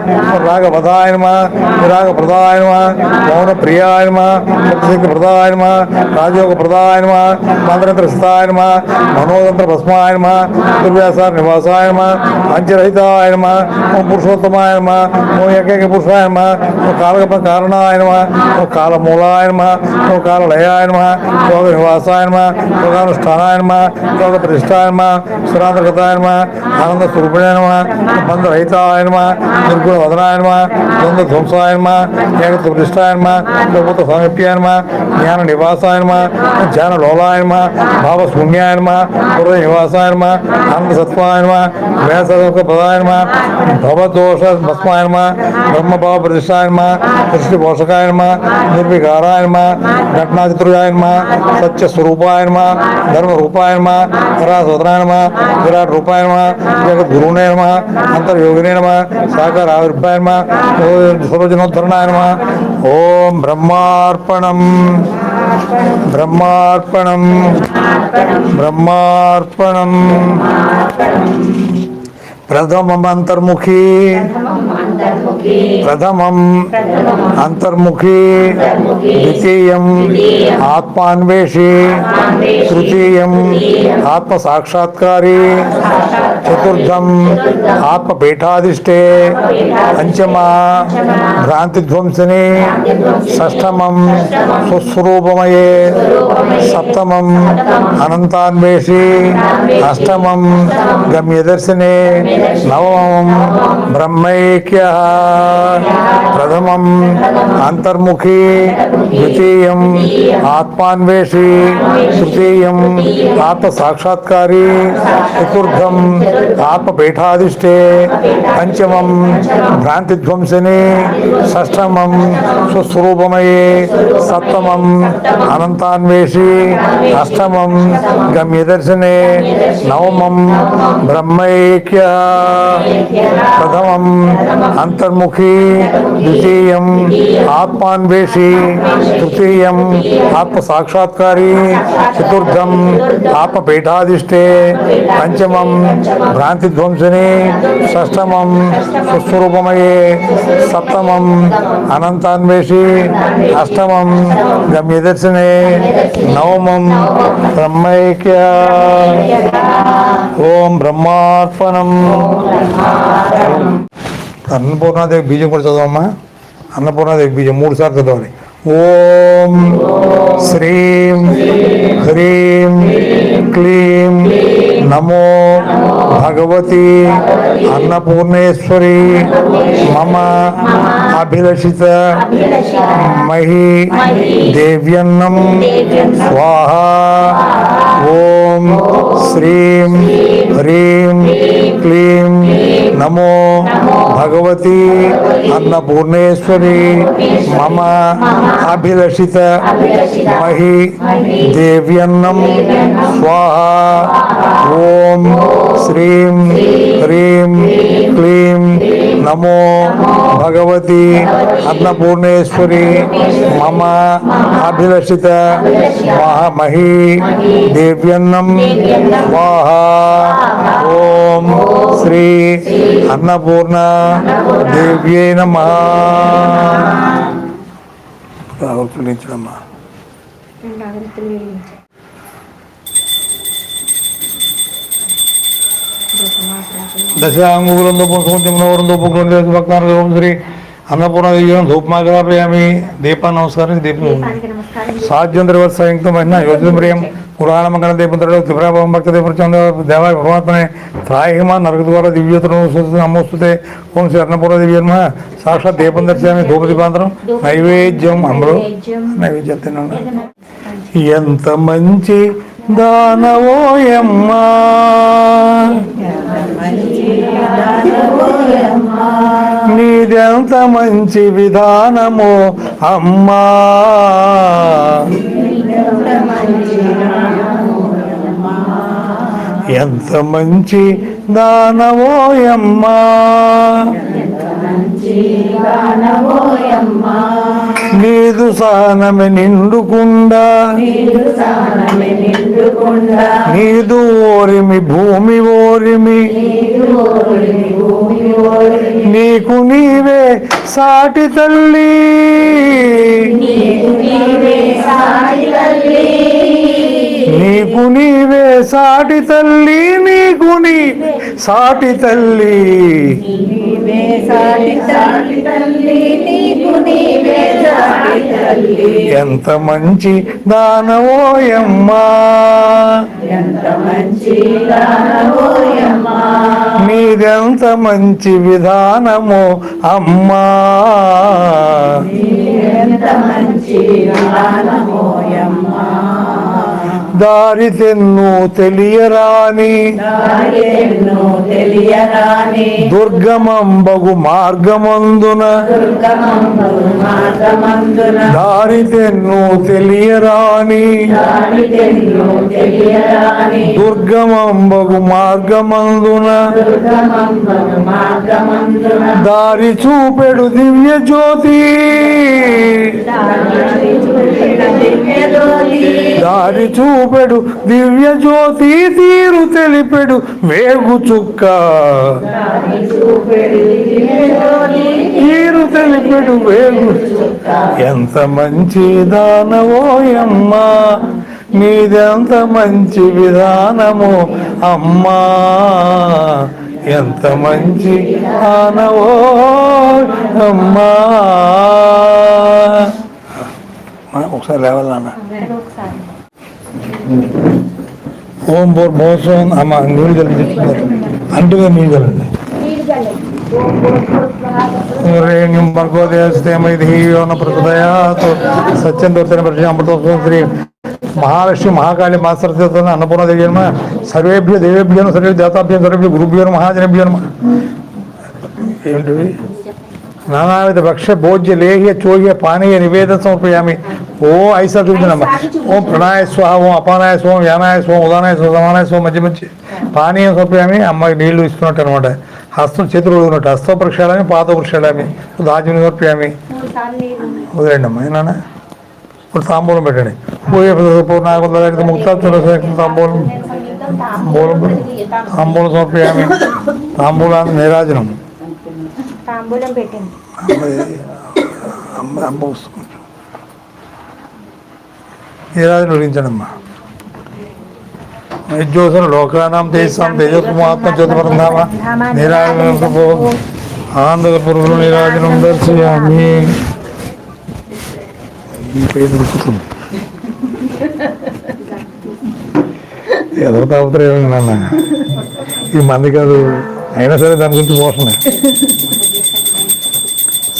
[SPEAKER 3] రాగవదాయ నమః విరాగ ప్రదాయ నమః మౌన ప్రియాయ నమః శక్తి ప్రదాయ నమః రాజయోగ ప్రదాయ నమః మంత్రతంత్ర స్థాయ నమః మనోతంత్ర భస్మాయ నమః దుర్వ్యాసార నివాసాయ నమః పంచరహితాయ నమః ఓం పురుషోత్తమాయ నమః ఓం ఏకైక పురుషాయ నమః ఓం కాలగప కారణాయ నమః ఓం కాలమూలాయ నమః ఓం కాలలయాయ నమః యోగ నివాసాయ నమః యోగానుష్ఠానాయ నమః యోగ ప్రతిష్టాయ నమః సురాంతర్గతాయ నమః ఆనంద స్వరూపిణాయ నమః బంధరహితాయ నమః నిర్గుణ వదనాయ నమః ద్వంద్వ ధ్వంసాయ నమః ఏకత్వ ప్రతిష్టాయ నమః భూత సామీప్యాయ నమః జ్ఞాన నివాసాయ నమః ధ్యాన లోలాయ నమః భావ శూన్యాయ నమః హృదయ నివాసాయ నమః ఆనంద సత్వాయ నమః వేసక పదాయ నమః భవదోష భస్మాయ నమః బ్రహ్మభావ ప్రతిష్టాయ నమః సృష్టి పోషకాయ నమః నిర్వికారాయ నమః ఘటనాచిత్రుయాయ నమః సత్య స్వరూపాయ నమః ధర్మ రూపాయ నమః పరాసోదరాయ నమః విరాట్ రూపాయ నమః జగద్ గురువునే నమః అంతర్యోగినే నమః సాకార ఆవిర్భాయ నమః సర్వజనోద్ధరణాయ నమః ఓం బ్రహ్మార్పణం బ్రహ్మార్పణం బ్రహ్మార్పణం ప్రథమం అంతర్ముఖీ ప్రథమం అంతర్ముఖీ ద్వితీయం ఆత్మాన్వేషి తృతీయం ఆత్మసాక్షాత్కారీ చతుర్థం ఆత్మపీఠాధిష్టే పంచమా భ్రాంతిధ్వంసిని షష్టమం సుస్వరూపమయే సప్తమం అనంతాన్వేషి అష్టమం గమ్యదర్శినే నవమం బ్రహ్మైక్య ప్రథమం అంతర్ముఖీ ద్వితీయం ఆత్మాన్వేషి తృతీయం ఆత్మసాక్షాత్కారీ చతుర్థం ఆత్మపీఠాధిష్టే పంచమం భ్రాంతిధ్వంసిని షష్టమం స్వస్వరూపమయే సప్తమం అనంతాన్వేషి అష్టమం గమ్యదర్శినే నవమం బ్రహ్మైక్య ప్రథమం అంతర్ముఖీ ద్వితీయం ఆత్మాన్వేషి తృతీయం ఆత్మసాక్షాత్కారీ చతుర్థం ఆత్మపీఠాధిష్టే పంచమం భ్రాంతిధ్వంసిని షష్టమం సుస్వరూపమయే సప్తమం అనంతాన్వేషి అష్టమం గమ్యదర్శినే నవమం బ్రహ్మైక్య ఓం బ్రహ్మార్పణం. అన్నపూర్ణాదేవి బీజం కూడా చదవమ్మా. అన్నపూర్ణాదేవి బీజం 3 సార్లు చదవాలి. ఓం శ్రీం హ్రీం క్లీం నమో భగవతి అన్నపూర్ణేశ్వరి మమ అభిలషిత మహి దేవ్యన్నం స్వాహ. ఓం శ్రీం హ్రీం క్లీం నమో భగవతి అన్నపూర్ణేశ్వరి మమ అభిలషిత మహి దేవ్యన్నం స్వాహ. ఓం శ్రీం హ్రీం క్లీం నమో భగవతి అన్నపూర్ణేశ్వరి మమ అభిలషిత మహి దేవ్యన్నం స్వాహ. ఓం శ్రీ అన్నపూర్ణ దేవ్యై నమః. ఆవర్తించడమ్మా. దశాంగులంతో పుష్పంతో పుష్పం భక్తాను ఓం శ్రీ అన్నపూర్ణ దేవ్యం ధూపమాగ్రహయామి. దీపా నమస్కారం. దీపం సాధ్యంద్రవత్ సంయుక్తమైన యోజన ప్రియం పురాణమంగళ దేపుత్రుడు త్రిపురాభం భక్త దేవచంద్ర దేవాయ పరమాత్మనే త్రాహిమ నరక ద్వారా దివ్యతను నమోస్తుతే ఓం శ్రీ అన్నపూర్ణ దివ్యర్మ సాక్షాత్ దీపం దర్శయామి ధూపదీపాంతరం నైవేద్యం అందరూ నైవేద్యం తినండి. ఎంత మంచి దానవోయమ్మా నీదెంత మంచి విధానమో అమ్మా ఎంత మంచి దానవోయమ్మా నీదు సహనమే నిండుకుండా నీదు ఓరిమి భూమి ఓరిమి నీకు నీవే సాటి తల్లి నీకు నీవే సాటి తల్లి నీకు నీ సాటి తల్లి ఎంత మంచి దానవోయమ్మా నీదెంత మంచి విధానమో అమ్మా దారి తెన్ను తెలియరాని దుర్గమంబగు మార్గమందున దారి తెన్ను తెలియరాని దుర్గమంబగు మార్గమందున దారి చూపెడు దివ్య జ్యోతి దారి చూపెడు దివ్య జ్యోతి తీరు తెలిపెడు వేగు చుక్క తీరు తెలిపెడు వేగు ఎంత మంచి దానవోయమ్మా నీదెంత మంచి విధానమో అమ్మా ఎంత మంచి దానవో అమ్మా ఒకసారి లేవాలన్నా ఓం బోర్ మోసం అమ్మ నీళ్ళు కలిపి చెప్తున్నారు అంటుగా నీళ్ళు కలండి సత్యం దొరుకుతున్న పరిచయం అమృతోత్సవం శ్రీ మహాలక్ష్మి మహాకాళి మాసరస్వతి అన్నపూర్ణ దేవి జన్మ సర్వేభ్య దేవేభ్యో సర్వే దేవతాభ్యం సర్వేభ్య గురుభ్యో మహాజనభ్యో నమః. ఏంటివి నానావిధ భక్ష్య భోజ్య లేహ్య చోహ్య పానీయ నివేదన సమర్పయామి. ఓ ఐసా చూపించనమ్మ. ఓం ప్రణాయ స్వాహ ఓం అపానాయ స్వం యానాయ స్వం ఉదానాయ స్వం సమానాయ స్వం మధ్య మధ్య పానీయం సమర్పయామి. అమ్మాయి నీళ్లు ఇస్తున్నట్టు అనమాట. హస్తం చేతులు ఉన్నట్టు హస్త ప్రక్షాళామి పాద ప్రక్షాళామి దాజ్యం సమర్పయామి. వదిలేండి అమ్మ నాన్న. ఇప్పుడు తాంబూలం పెట్టండి. పూర్ణాగ ముక్తా తాంబూలం తాంబూలం సమర్పయామి. తాంబూలాన్ని నీరాజనం
[SPEAKER 5] తాంబూలం పెట్టండి.
[SPEAKER 3] నీరాజనం వరించడమ్మా. యజ్జోసర లోకానాం తేజాం తేజస్మాత్మ జ్యోతిపరంధామ నీరాజనం ఆనందపురులు నీరాజనం దర్శయామి. ఈ పేరు దొరుకుతుంది ఎదవ తాగుతారు నాన్న. ఇది మంది కాదు అయినా సరే దాని గురించి మోసమే.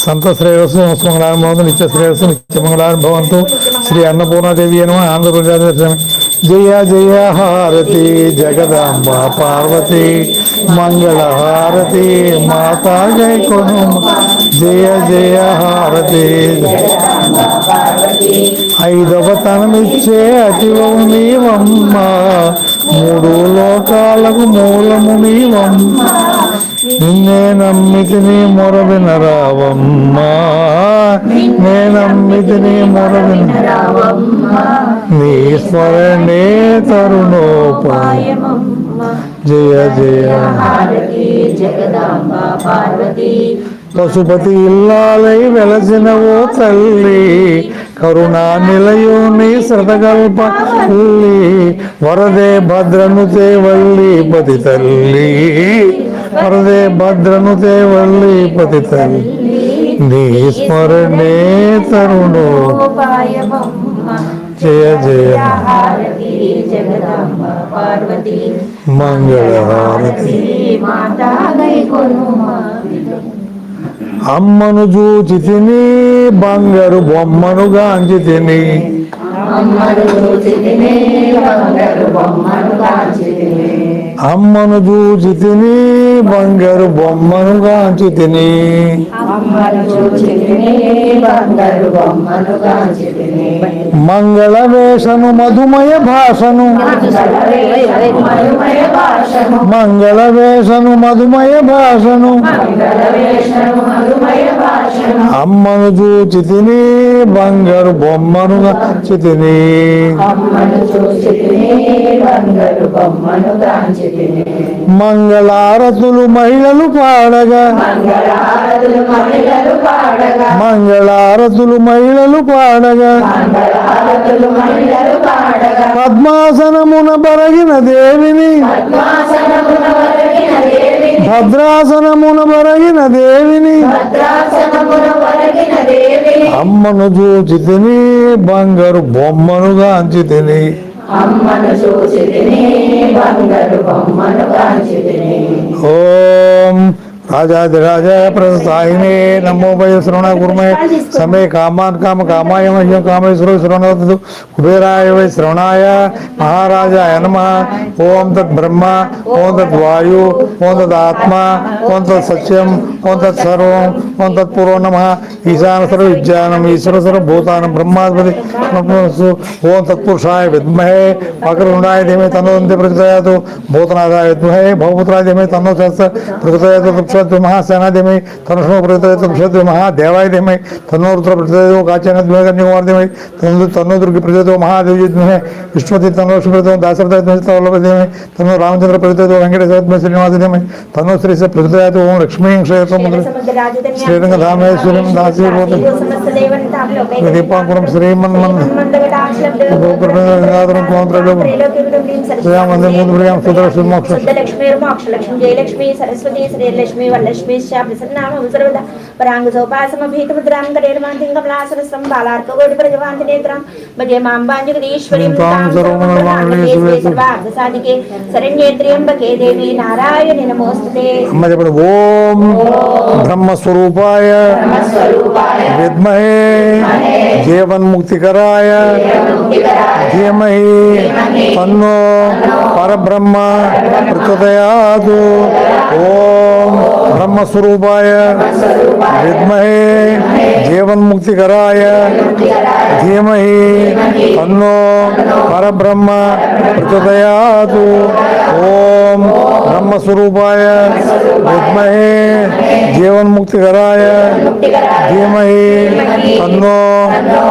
[SPEAKER 3] సంత శ్రేయస్సు మంగళారం భవంతు నిత్య శ్రేయస్సు నిత్యమంగళారం భవంతు. శ్రీ అన్నపూర్ణాదేవి అని ఆంధ్రప్రదేశ్. జయ జయ హారతి జగదాంబ పార్వతి మంగళ హారతి మాతా జయ కొను. జయ జయ హారతి. ఐదవ తనమిచ్చే అతివము నీవమ్మ మూడు లోకాలకు మూలము నీవమ్మ. నిన్నే నమ్మితిని మొరవినరావమ్మా నే నమ్మితిని మొరవినరావమ్మా. నీ స్మరణే తరుణోపాయం. జయ జయ
[SPEAKER 4] జగదాంబ పార్వతి
[SPEAKER 3] పశుపతి ఇల్లాలై వెలసినవో తల్లి కరుణా నిలయోని శ్రతకల్ప తల్లి. వరదే భద్రను తేవల్లి పతి తల్లి వరదే భద్రను తేవల్లి పతి తల్లి. నీ స్మరణే తరుణోపాయం. జయ జయ
[SPEAKER 4] హారతి జగదాంబ పార్వతి
[SPEAKER 3] మంగళహారతి
[SPEAKER 4] మాతా గైకొనుమా
[SPEAKER 3] అమ్మను చూచి తిని బంగారు బొమ్మను గాంచి తిని
[SPEAKER 4] అమ్మను చూచితిని బంగారు బొమ్మను కాంచితిని
[SPEAKER 3] అమ్మను చూచి తిని బంగారు బొమ్మను గాంచి తిని
[SPEAKER 4] అమ్మను చూచితిని బంగారు బొమ్మను కాంచితిని
[SPEAKER 3] మంగళ వేషను మధుమయ భాషను
[SPEAKER 4] మధుమయ భాషను
[SPEAKER 3] మంగళ వేషను మధుమయ భాషను
[SPEAKER 4] మంగళ వేషను మధుమయ భాషను
[SPEAKER 3] అమ్మను చూచి తిని బంగారు బొమ్మను గాంచి తిని
[SPEAKER 4] అమ్మను చూచితిని బంగారు బొమ్మను కాంచితిని
[SPEAKER 3] మంగళారతులు మహిళలు పాడగా
[SPEAKER 4] మంగళారతులు మహిళలు పాడగా
[SPEAKER 3] మంగళారతులు మహిళలు పాడగా
[SPEAKER 4] మంగళారతులు మహిళలు పాడగా
[SPEAKER 3] పద్మాసనమున బరగిన దేవిని
[SPEAKER 4] పద్మాసనమున వరగిన దేవిని
[SPEAKER 3] భద్రాసనమున బరగిన దేవిని
[SPEAKER 4] భద్రాసనమున వరగిన దేవిని
[SPEAKER 3] అమ్మను చూచి తిని బంగారు బొమ్మను గాంచి తిని
[SPEAKER 4] అమ్మను చూచితిని బంగారు బొమ్మను కాంచితిని
[SPEAKER 3] ఓం రాజాదిరాజ ప్రసాయినే నమో వై శ్రవణ కుర్మే సమే కామాన్ కామ కామాయ మహ్యం కామేశ్వర శ్రవణవతు కుబేరాయ వై శ్రవణాయ మహారాజాయ నమః ఓం తత్ బ్రహ్మ ఓం తత్ వాయు ఓం తత్ ఆత్మ ఓం తత్ సత్యం ఓం తత్ సర్వం ఓం తత్ పూర్వ నమః ఈశాన సర్వ విజ్ఞానం ఈశ్వర సర్వ భూతానం బ్రహ్మాధిపతి ఓం తత్పురుషాయ విద్మహే వక్రతుండాయ ధీమహి తన్నో దంతి ప్రచోదయాత్ భూతనాథాయ విద్మహే భవపుత్రాయ ధీమహి తన్నో శస్త్ర ప్రచోదయాత్ महासेना धीमहि तनुष्णो प्रचोदयात् महादेवाय धीमहि तन्नो रुद्र प्रचोदयात् काचन कन्याकुमार धीमहि तन्नो दुर्गे प्रचोदयात् महादेवी धीमहि विष्णुपति तन्नो लक्ष्मी प्रचोदयात् दाशरथाय धीमहि तन्नो रामचंद्र प्रचोदयात् वेंकटेश्वर श्रीनिवास धीमहि तन्नो श्री से प्रचोदयात् ओम लक्ष्मी क्षेत्रमुद्र श्रीरंगधामेश्वरं दासी दीपांकुरं श्रीमन्मन्दाधरं श्रीमन्त्रं सुदर्शन मोक्ष
[SPEAKER 5] लक्ष्मी जयलक्ष्मी सरस्वती श्रीलक्ष्मी वरलक्ष्मी प्रसन्नाम सर्वदा परांग सौपासमभीतमुद्रां करेर्मान्तिं कमलासरसं बालार्ककोटि प्रजवान्तिनेत्रं भजे मां वाञ्छितरीश्वरीं तां सर्वार्थसाधिके शरण्ये त्र्यम्बके देवी नारायणि नमोस्तुते
[SPEAKER 3] ओम ब्रह्मस्वरूपाय विद्महे जीवन मुक्तिकराय धीमहि तन्नो परब्रह्म प्रचोदयात् ओम ब्रह्मस्वरूपाय विद्महे जीवन मुक्तिकराय धीमहि तन्नो परब्रह्म प्रचोदयात् ओम ब्रह्मस्वरूपाय विद्महे जीवन मुक्तिकराय धीमहि तन्नो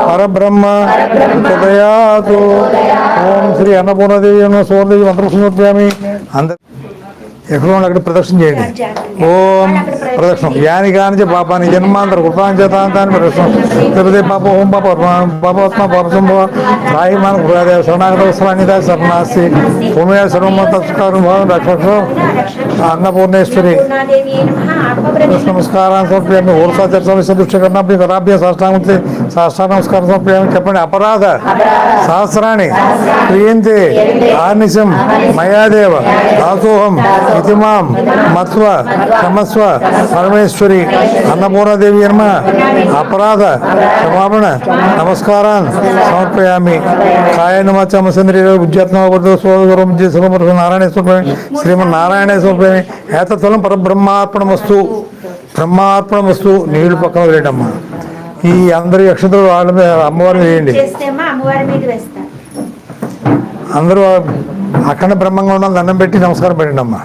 [SPEAKER 3] परब्रह्म प्रचोदयात् ओम श्री अन्नपूर्णा देवी सुवर्णदेवी मंत्र समर्पयामि अंदर ఎక్కడో అక్కడ ప్రదక్షిణ చేయండి ఓం ప్రదక్షిణం యాని కాని పాపాన్ని జన్మాంతర కృతాంచేతాంతాన్ని ప్రదక్షిణం లేకపోతే పాప ఓం పాప పాపత్మ పాపసంభవ రాయిమాన హృదయ శరణాగత వస్త్రాన్నిద శరణాస్తి భూమియ సర్వమతస్కారం భావం రక్షం అన్నపూర్ణేశ్వరి నమస్కారాన్ని సమర్పయామి ఓర్సా చర్చ దృష్టికరణాభ్య కరాభ్య సాష్టాంగ సాష్టాంగ నమస్కారం సమర్పయామి చెప్పండి అపరాధ సహస్రాన్ని క్రియంతే ఆర్నిశం మయాదేవ దాసోహం ఇతిమాం మత్వ క్షమస్వ పరమేశ్వరి అన్నపూర్ణాదేవి నమ అపరాధ క్షమాపణ నమస్కారాన్ సమర్పయామి కాయన మత్స్యమసేంద్రియ విద్యాత్మకం నారాయణేశ్వర శ్రీమన్నారాయణేశ్వర ఏతత్ఫలం పరబ్రహ్మార్పణమస్తు బ్రహ్మార్పణమస్తు నీళ్లు పక్కన వేయడమ్మా ఈ అందరి అక్షంతలు వాళ్ళ మీద అమ్మవారిని వేయండి
[SPEAKER 5] అమ్మవారి మీద వేస్తారు
[SPEAKER 3] అందరూ అఖండ బ్రహ్మంగా ఉండాలి దండం పెట్టి నమస్కారం పెట్టండి అమ్మా